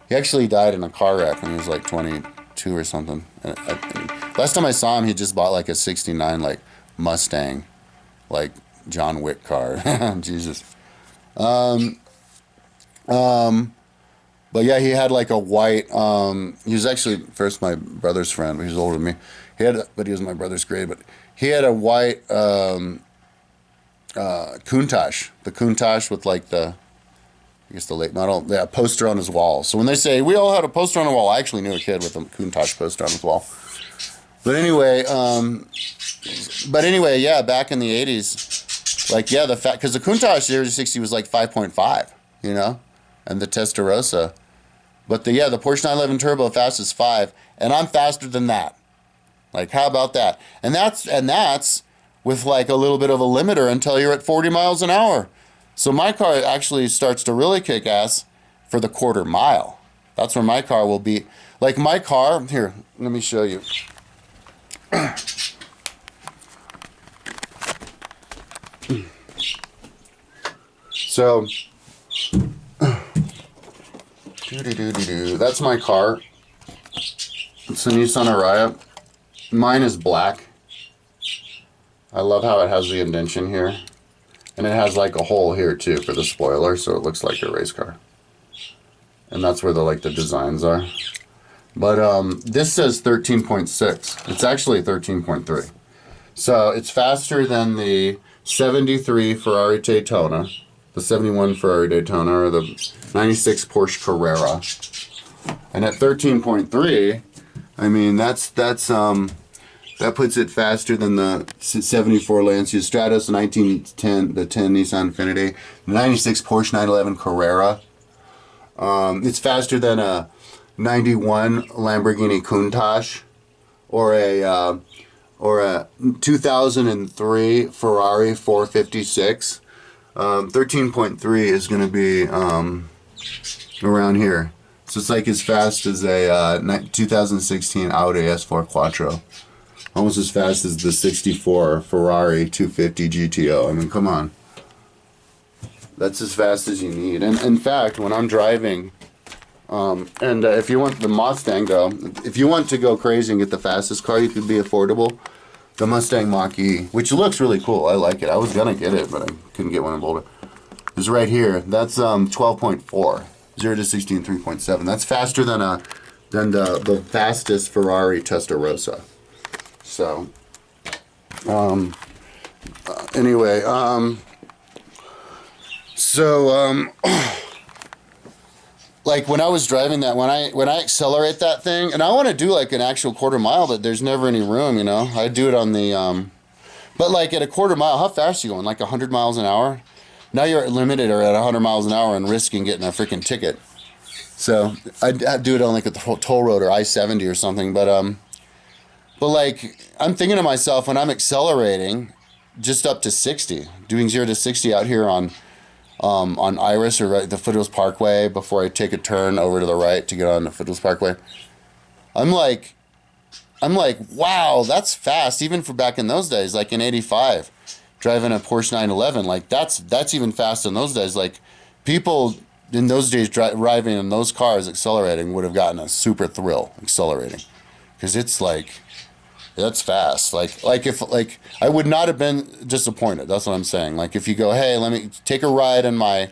He actually died in a car wreck when he was like 22 or something. And last time I saw him, he just bought like a 69 like Mustang, like John Wick car. Jesus. But yeah, he had like a white. He was actually first my brother's friend, but he was older than me. But he was my brother's grade. But he had a white Countach, the Countach with like I guess the late model, yeah, poster on his wall. So when they say we all had a poster on the wall, I actually knew a kid with a Countach poster on his wall. But anyway, yeah, back in the 80s, like yeah, because the Countach 0 to 60 was like 5.5, you know, and the Testarossa. But the Porsche 911 Turbo fastest 5, and I'm faster than that. Like how about that? And that's with like a little bit of a limiter until you're at 40 miles an hour. So my car actually starts to really kick ass for the quarter mile. That's where my car will be. Like my car, here, let me show you. So, that's my car. It's a Nissan Ariya. Mine is black. I love how it has the indentation here. And it has like a hole here too for the spoiler, so it looks like a race car. And that's where the designs are. But this says 13.6. It's actually 13.3. So it's faster than the 73 Ferrari Daytona, the 71 Ferrari Daytona, or the 96 Porsche Carrera. And at 13.3, I mean that puts it faster than the 74 Lancia Stratos, the 1910, the 10 Nissan Infiniti, the 96 Porsche 911 Carrera. It's faster than a 91 Lamborghini Countach, or a 2003 Ferrari 456. 13.3 is going to be around here. So it's like as fast as a 2016 Audi S4 Quattro. Almost as fast as the 64 Ferrari 250 GTO. I mean, come on. That's as fast as you need. And in fact, when I'm driving, if you want the Mustang, though, if you want to go crazy and get the fastest car you could be affordable, the Mustang Mach-E, which looks really cool. I like it. I was going to get it, but I couldn't get one in Boulder. It's right here. That's 12.4. 0 to 16, 3.7. That's faster than the fastest Ferrari Testarossa. So, anyway, like when I was driving that, when I accelerate that thing, and I want to do like an actual quarter mile, but there's never any room, you know. I do it on the, but like at a quarter mile, how fast are you going? Like 100 miles an hour? Now you're limited or at 100 miles an hour and risking getting a freaking ticket. So I'd do it on like a toll road or I-70 or something. But like I'm thinking to myself when I'm accelerating, just up to 60, doing 0 to 60 out here on Iris or right, the Foothills Parkway before I take a turn over to the right to get on the Foothills Parkway. I'm like, I'm like, wow, that's fast, even for back in those days, like in '85, driving a Porsche 911. Like that's even fast in those days. Like people in those days driving in those cars accelerating would have gotten a super thrill accelerating, because it's like that's fast. Like if like I would not have been disappointed. That's what I'm saying. Like if you go, hey, let me take a ride in my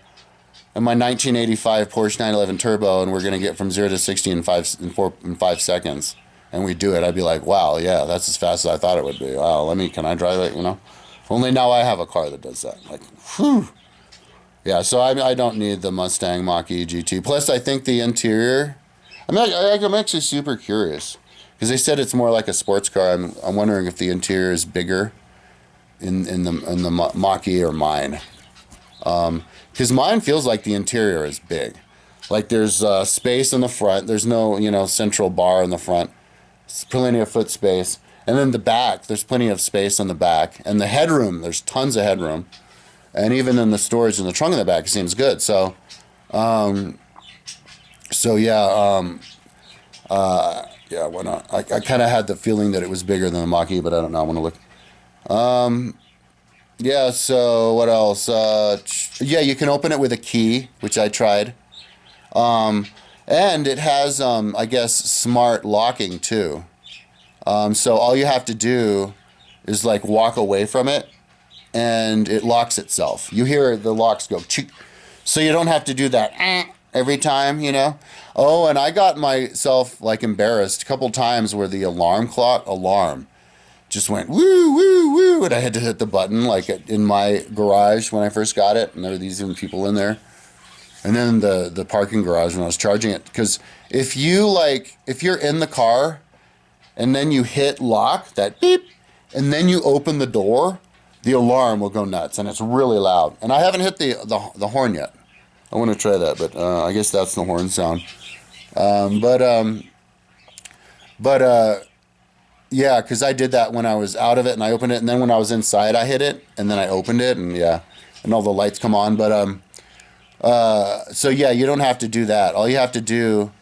1985 Porsche 911 Turbo, and we're gonna get from 0 to 60 in 5 seconds, and we do it, I'd be like, wow, yeah, that's as fast as I thought it would be. Wow, can I drive it? You know, only now I have a car that does that. Like, whew. Yeah, so I don't need the Mustang Mach-E GT. Plus, I think the interior. I'm actually super curious because they said it's more like a sports car. I'm wondering if the interior is bigger in the Mach-E or mine. Because mine feels like the interior is big. Like there's space in the front. There's no, central bar in the front. It's plenty of foot space. And then the back, there's plenty of space in the back. And the headroom, there's tons of headroom. And even in the storage in the trunk in the back, it seems good. So yeah, why not? I kind of had the feeling that it was bigger than the Mach-E, but I don't know. I want to look. Yeah, so what else? Yeah, you can open it with a key, which I tried. And it has, I guess, smart locking too. So all you have to do is like walk away from it and it locks itself. You hear the locks go, chick. So you don't have to do that every time, Oh, and I got myself like embarrassed a couple times where the alarm just went woo, woo, woo, and I had to hit the button like in my garage when I first got it, and there were these even people in there. And then the parking garage when I was charging it, because if you're in the car and then you hit lock, that beep, and then you open the door, the alarm will go nuts, and it's really loud. And I haven't hit the horn yet. I want to try that, but I guess that's the horn sound. Um, but um, but yeah, because I did that when I was out of it and I opened it, and then when I was inside, I hit it and then I opened it, and yeah, and all the lights come on. So yeah, you don't have to do that. All you have to do,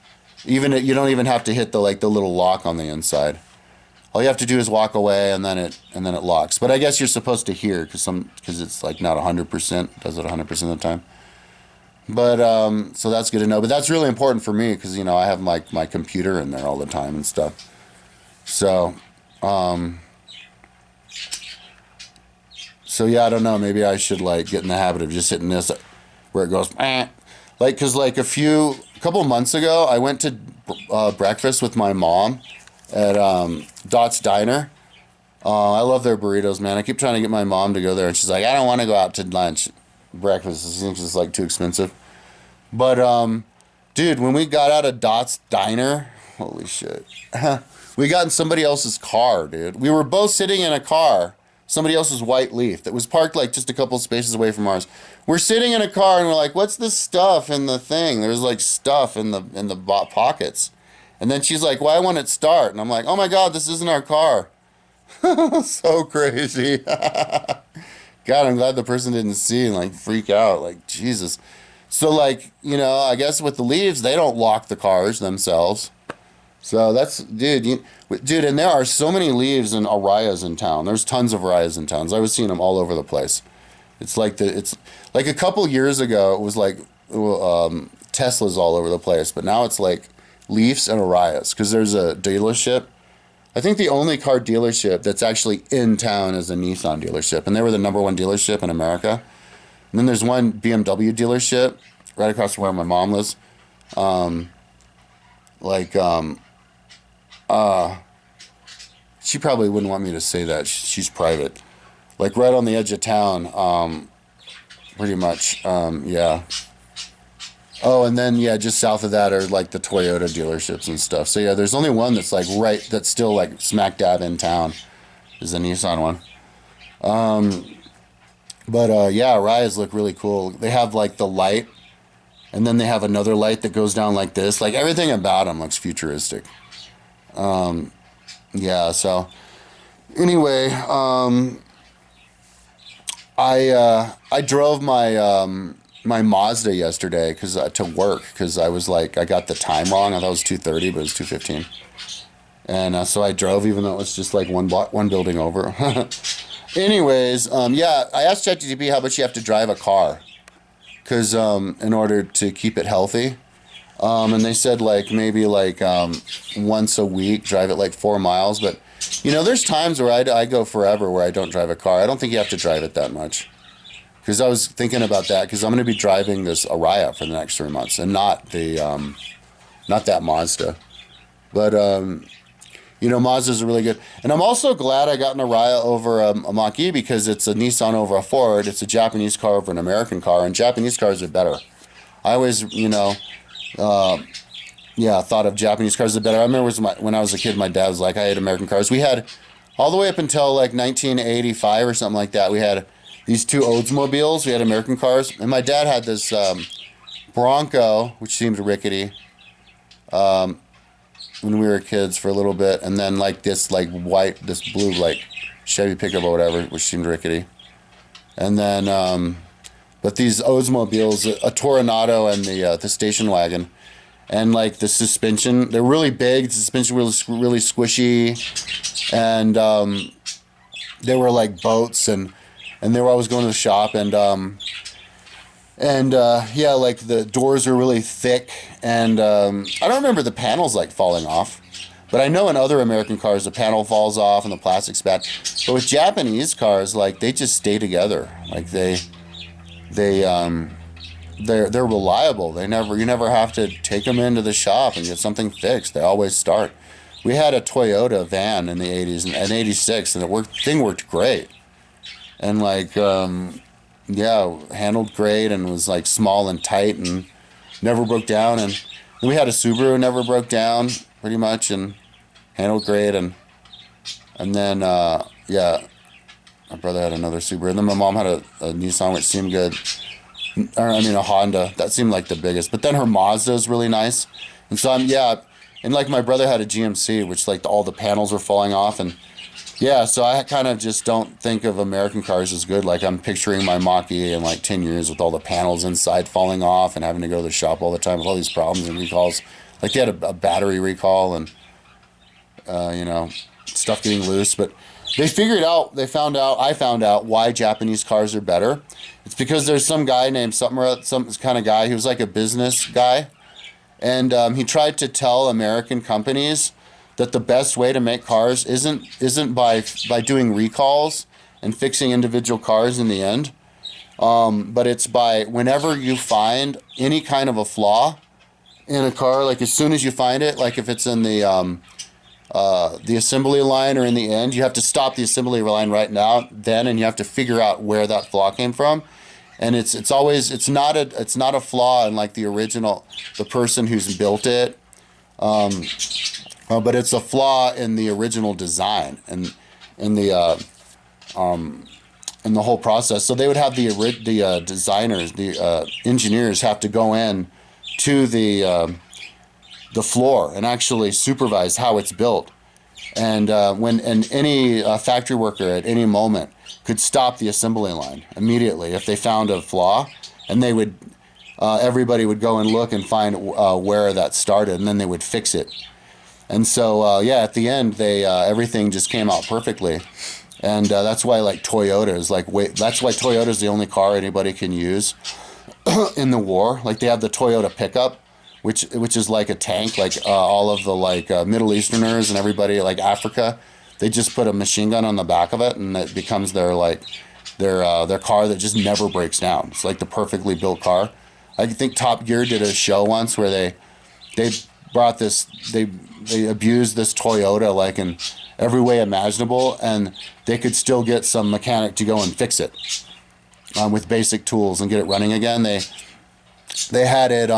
you don't even have to hit the little lock on the inside. All you have to do is walk away, and then it locks. But I guess you're supposed to hear because it's like not 100%. Does it 100% of the time? But so that's good to know. But that's really important for me because I have my computer in there all the time and stuff. So so yeah, I don't know. Maybe I should get in the habit of just hitting this where it goes, because a couple months ago, I went to breakfast with my mom at Dot's Diner. I love their burritos, man. I keep trying to get my mom to go there, and she's like, I don't want to go out to lunch, breakfast. It seems it's too expensive. But dude, when we got out of Dot's Diner, holy shit, we got in somebody else's car, dude. We were both sitting in a car, somebody else's white Leaf that was parked just a couple spaces away from ours. We're sitting in a car and we're like, "What's this stuff in the thing?" There's stuff in the pockets. And then she's like, "Why won't it start?" And I'm like, "Oh my God, this isn't our car." So crazy. God, I'm glad the person didn't see and freak out. Jesus. So I guess with the Leaves, they don't lock the cars themselves. So that's, dude, and there are so many Leaves and Arias in town. There's tons of Arias in towns. I was seeing them all over the place. It's like a couple years ago, it was Teslas all over the place, but now it's Leafs and Arias because there's a dealership. I think the only car dealership that's actually in town is a Nissan dealership, and they were the #1 dealership in America. And then there's one BMW dealership right across from where my mom lives. Like, she probably wouldn't want me to say that. She's private. Right on the edge of town, pretty much, yeah. Oh, and then, yeah, just south of that are, the Toyota dealerships and stuff. So, yeah, there's only one that's, that's still, smack dab in town is the Nissan one. But yeah, Arias look really cool. They have, the light and then they have another light that goes down like this. Like everything about them looks futuristic. Yeah. So anyway, I drove my Mazda yesterday because to work because I was like I got the time wrong. I thought it was 2:30, but it was 2:15. And so I drove, even though it was just like one building over. Anyways, yeah, I asked ChatGPT how much you have to drive a car, because in order to keep it healthy, and they said like maybe like once a week, drive it like 4 miles. But you know, there's times where I go forever where I don't drive a car. I don't think you have to drive it that much, because I was thinking about that because I'm going to be driving this Ariya for the next 3 months and not that Mazda, but you know, Mazdas are really good. And I'm also glad I got an Ariya over a Mach-E, because it's a Nissan over a Ford. It's a Japanese car over an American car, and Japanese cars are better. I always, you know, yeah, thought of Japanese cars as better. I remember when I was a kid, my dad was like, I hate American cars. We had, all the way up until like 1985 or something like that, we had these two Oldsmobiles. We had American cars. And my dad had this Bronco, which seemed rickety, when we were kids for a little bit, and then like this this blue like Chevy pickup or whatever, which seemed rickety, and then but these Oldsmobiles, a Toronado and the station wagon, and like the suspension, they're really big. The suspension was really squishy, and they were like boats, and they were always going to the shop, and yeah, like the doors are really thick, and I don't remember the panels like falling off, but I know in other American cars the panel falls off and the plastic's bad. But with Japanese cars, like they just stay together. Like they they're reliable. You never have to take them into the shop and get something fixed. They always start. We had a Toyota van in the 80s and 86, and thing worked great, and like yeah, handled great, and was like small and tight and never broke down. And we had a Subaru, never broke down pretty much, and handled great. And then yeah, my brother had another Subaru, and then my mom had a Nissan, which seemed good. Or, I mean, a Honda, that seemed like the biggest. But then her Mazda is really nice, and so yeah, and like my brother had a GMC, which like all the panels were falling off, and yeah, so I kind of just don't think of American cars as good. Like I'm picturing my Mach-E in like 10 years with all the panels inside falling off and having to go to the shop all the time with all these problems and recalls. Like they had a battery recall, and you know, stuff getting loose. But I found out why Japanese cars are better. It's because there's some guy named some kind of guy. He was like a business guy, and he tried to tell American companies that the best way to make cars isn't by doing recalls and fixing individual cars in the end, but it's by whenever you find any kind of a flaw in a car, like as soon as you find it, like if it's in the assembly line or in the end, you have to stop the assembly line right now, and you have to figure out where that flaw came from. And it's not a flaw in like the person who's built it. But it's a flaw in the original design and in the whole process. So they would have the designers, the engineers, have to go in to the floor and actually supervise how it's built. And any factory worker at any moment could stop the assembly line immediately if they found a flaw, and they would everybody would go and look and find where that started, and then they would fix it. And so, yeah, at the end, everything just came out perfectly, and that's why that's why Toyota's the only car anybody can use in the war. Like they have the Toyota pickup, which is like a tank. Like all of the Middle Easterners and everybody like Africa, they just put a machine gun on the back of it, and it becomes their car that just never breaks down. It's like the perfectly built car. I think Top Gear did a show once where they brought this they abused this Toyota like in every way imaginable, and they could still get some mechanic to go and fix it with basic tools and get it running again. They had it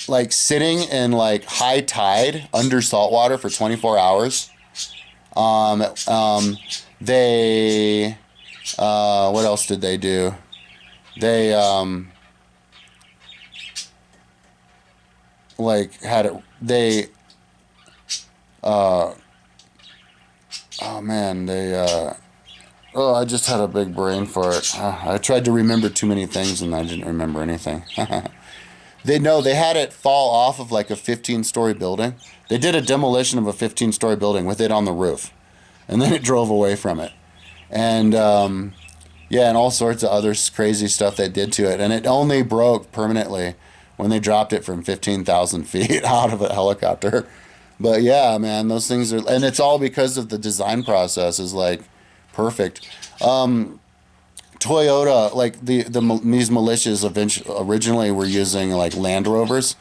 like sitting in like high tide under salt water for 24 hours. They what else did they do? They like had it. They oh man, oh, I just had a big brain for it. I tried to remember too many things and I didn't remember anything. They had it fall off of like a 15-story building. They did a demolition of a 15-story building with it on the roof, and then it drove away from it. And yeah, and all sorts of other crazy stuff they did to it. And it only broke permanently when they dropped it from 15,000 feet out of a helicopter. But yeah, man, those things are, and it's all because of the design process is like perfect. Toyota, like these militias originally were using like Land Rovers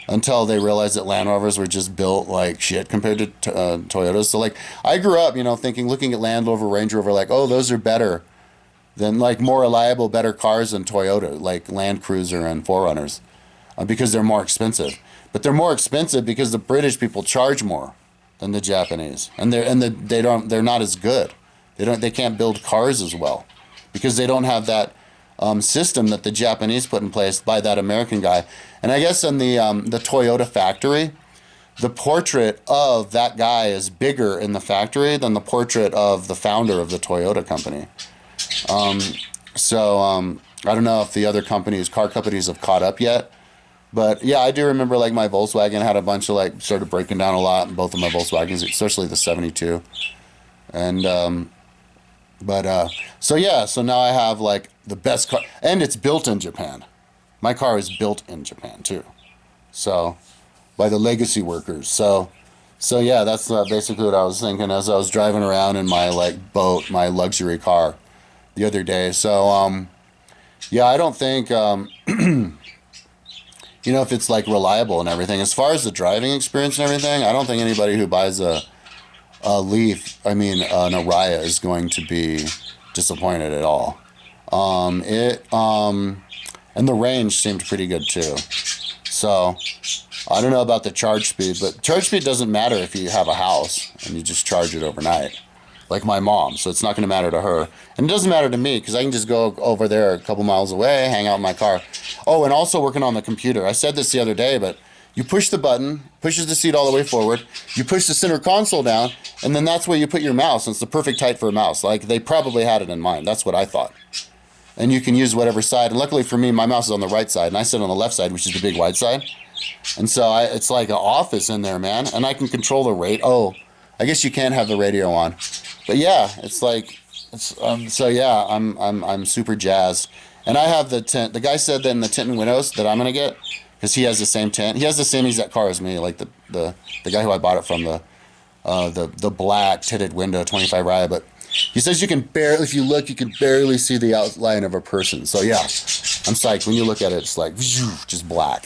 until they realized that Land Rovers were just built like shit compared to Toyotas. So like I grew up, thinking, looking at Land Rover, Range Rover, like, oh, those are better than, like, more reliable, better cars than Toyota, like Land Cruiser and 4Runners, because they're more expensive. But they're more expensive because the British people charge more than the Japanese, and they're not as good. They can't build cars as well because they don't have that system that the Japanese put in place by that American guy. And I guess in the Toyota factory, the portrait of that guy is bigger in the factory than the portrait of the founder of the Toyota company. I don't know if the other car companies have caught up yet. But yeah, I do remember like my Volkswagen had a bunch of like started breaking down a lot in both of my Volkswagens, especially the 72. And so yeah, so now I have like the best car, and it's built in Japan. My car is built in Japan too. So by the legacy workers. So yeah, that's basically what I was thinking as I was driving around in my like boat, my luxury car the other day. So yeah, I don't think if it's like reliable and everything. As far as the driving experience and everything, I don't think anybody who buys an Ariya is going to be disappointed at all. And the range seemed pretty good too. So I don't know about the charge speed, but charge speed doesn't matter if you have a house and you just charge it overnight, like my mom. So it's not going to matter to her. And it doesn't matter to me because I can just go over there a couple miles away, hang out in my car. Oh, and also working on the computer. I said this the other day, but you push the button, pushes the seat all the way forward. You push the center console down, and then that's where you put your mouse. And it's the perfect height for a mouse. Like, they probably had it in mind. That's what I thought. And you can use whatever side. And luckily for me, my mouse is on the right side, and I sit on the left side, which is the big wide side. And so it's like an office in there, man. And I can control the rate. Oh, I guess you can't have the radio on. But yeah, it's like, so yeah, I'm super jazzed. And I have the tint. The guy said that in the tint and windows that I'm gonna get, because he has the same tint. He has the same exact car as me, like the guy who I bought it from, the black tinted window 25 Raya. But he says you can barely, if you look, you can barely see the outline of a person. So yeah, I'm psyched. When you look at it, it's like just black.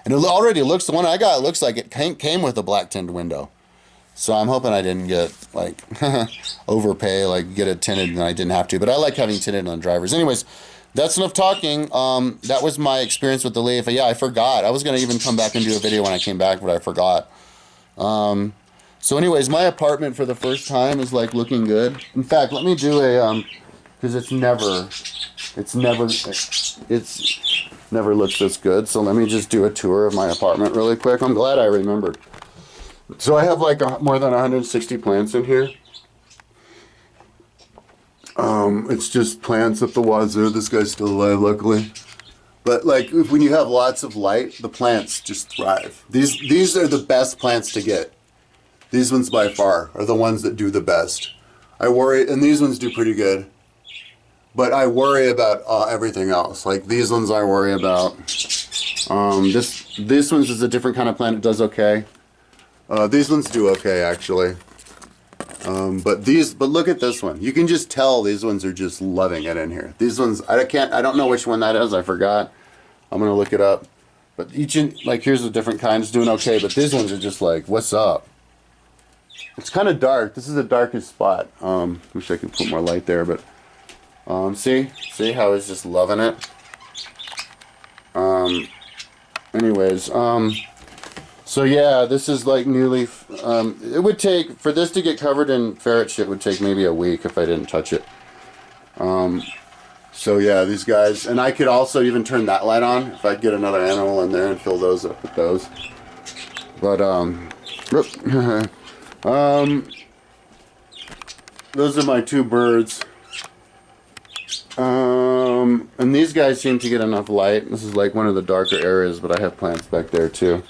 And it already looks, the one I got, it looks like it came with a black tinted window. So I'm hoping I didn't get, like, overpay, like, get it tinted and I didn't have to. But I like having tinted on drivers. Anyways, that's enough talking. That was my experience with the Leaf. Yeah, I forgot. I was going to even come back and do a video when I came back, but I forgot. So anyways, my apartment for the first time is, like, looking good. In fact, let me do a, because it's never looks this good. So let me just do a tour of my apartment really quick. I'm glad I remembered. So I have like more than 160 plants in here. It's just plants at the wazoo. This guy's still alive, luckily. But like when you have lots of light, the plants just thrive. These are the best plants to get. These ones by far are the ones that do the best. I worry, and these ones do pretty good. But I worry about everything else. Like these ones I worry about. This one's is a different kind of plant. It does okay. These ones do okay, actually. But look at this one. You can just tell these ones are just loving it in here. These ones, I don't know which one that is. I forgot. I'm gonna look it up. But here's a different kind. It's doing okay. But these ones are just like, what's up? It's kind of dark. This is the darkest spot. Wish I could put more light there, but see how it's just loving it. Anyways, so yeah, this is like newly, it would take, for this to get covered in ferret shit would take maybe a week if I didn't touch it. So yeah, these guys, and I could also even turn that light on if I get another animal in there and fill those up with those. But those are my two birds. And these guys seem to get enough light. This is like one of the darker areas, but I have plants back there too.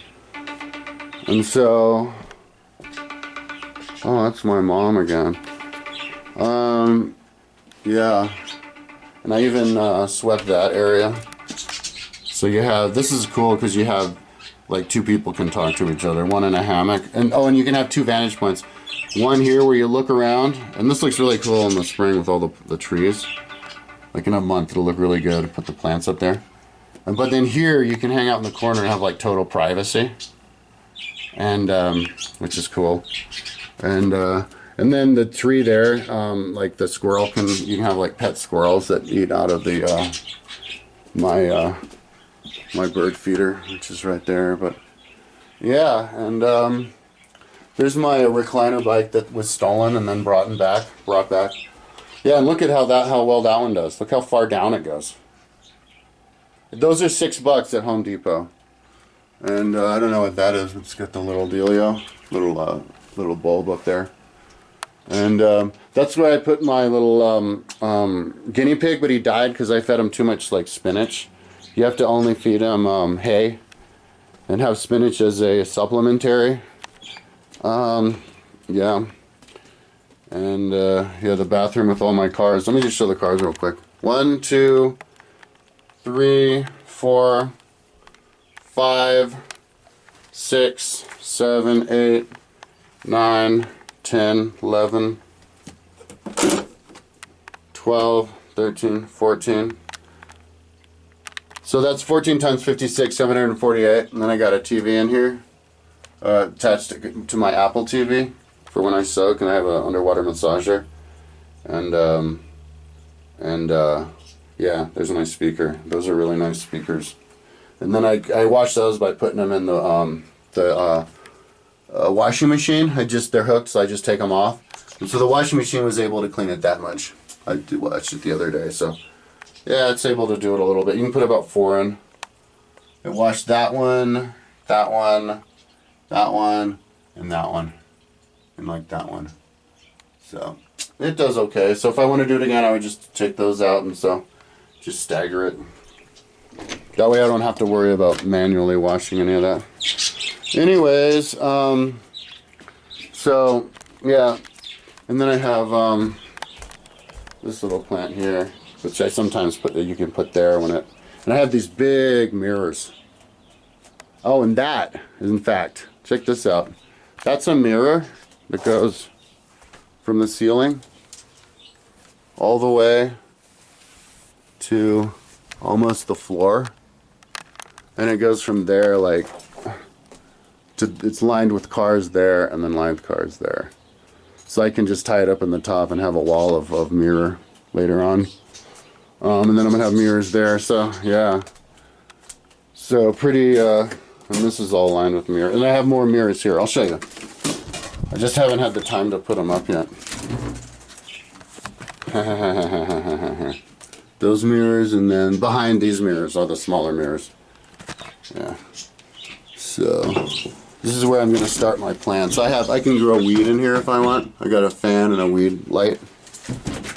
And so, oh, that's my mom again. Yeah. And I even swept that area. So you have, this is cool because you have like two people can talk to each other, one in a hammock. And oh, and you can have two vantage points. One here where you look around, and this looks really cool in the spring with all the trees. Like in a month, it'll look really good. Put the plants up there. But then here, you can hang out in the corner and have like total privacy. And, which is cool. And then the tree there, like the squirrel you can have like pet squirrels that eat out of the, my bird feeder, which is right there. But yeah, and there's my recliner bike that was stolen and then brought back. Yeah, and look at how well that one does. Look how far down it goes. Those are $6 at Home Depot, and I don't know what that is. It's got the little dealio, little bulb up there, and that's where I put my little guinea pig. But he died because I fed him too much like spinach. You have to only feed him hay, and have spinach as a supplementary. Yeah. And yeah, the bathroom with all my cars. Let me just show the cars real quick. 1, 2, 3, 4, 5, 6, 7, 8, 9, 10, 11, 12, 13, 14. So that's 14 times 56, 748. And then I got a TV in here attached to my Apple TV. For when I soak, and I have an underwater massager, and yeah, there's my speaker. Those are really nice speakers. And then I wash those by putting them in the washing machine. They're hooked, so I just take them off. And so the washing machine was able to clean it that much. I did watch it the other day, so yeah, it's able to do it a little bit. You can put about 4 in. I washed that one, that one, that one, and that one. And like that one. So it does okay. So if I want to do it again, I would just take those out, and so just stagger it. That way I don't have to worry about manually washing any of that. Anyways, so yeah, and then I have this little plant here, which I sometimes you can put there and I have these big mirrors. Oh, and that is, in fact, check this out. That's a mirror that goes from the ceiling all the way to almost the floor, and it goes from there like it's lined with cars there and then lined with cars there, so I can just tie it up in the top and have a wall of mirror later on, and then I'm gonna have mirrors there. So yeah, so pretty and this is all lined with mirror, and I have more mirrors here. I'll show you. I just haven't had the time to put them up yet. Those mirrors, and then behind these mirrors are the smaller mirrors. Yeah. So this is where I'm going to start my plant. So I can grow weed in here if I want. I got a fan and a weed light,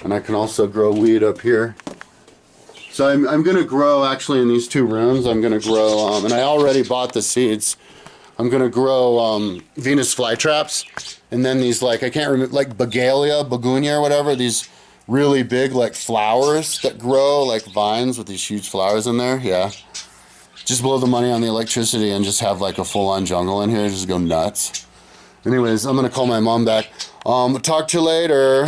and I can also grow weed up here. So I'm going to grow actually in these 2 rooms. I'm going to grow, and I already bought the seeds. I'm gonna grow Venus flytraps, and then these like, I can't remember, like begonia or whatever, these really big like flowers that grow like vines with these huge flowers in there. Yeah, just blow the money on the electricity and just have like a full-on jungle in here, just go nuts. Anyways, I'm gonna call my mom back. Talk to you later.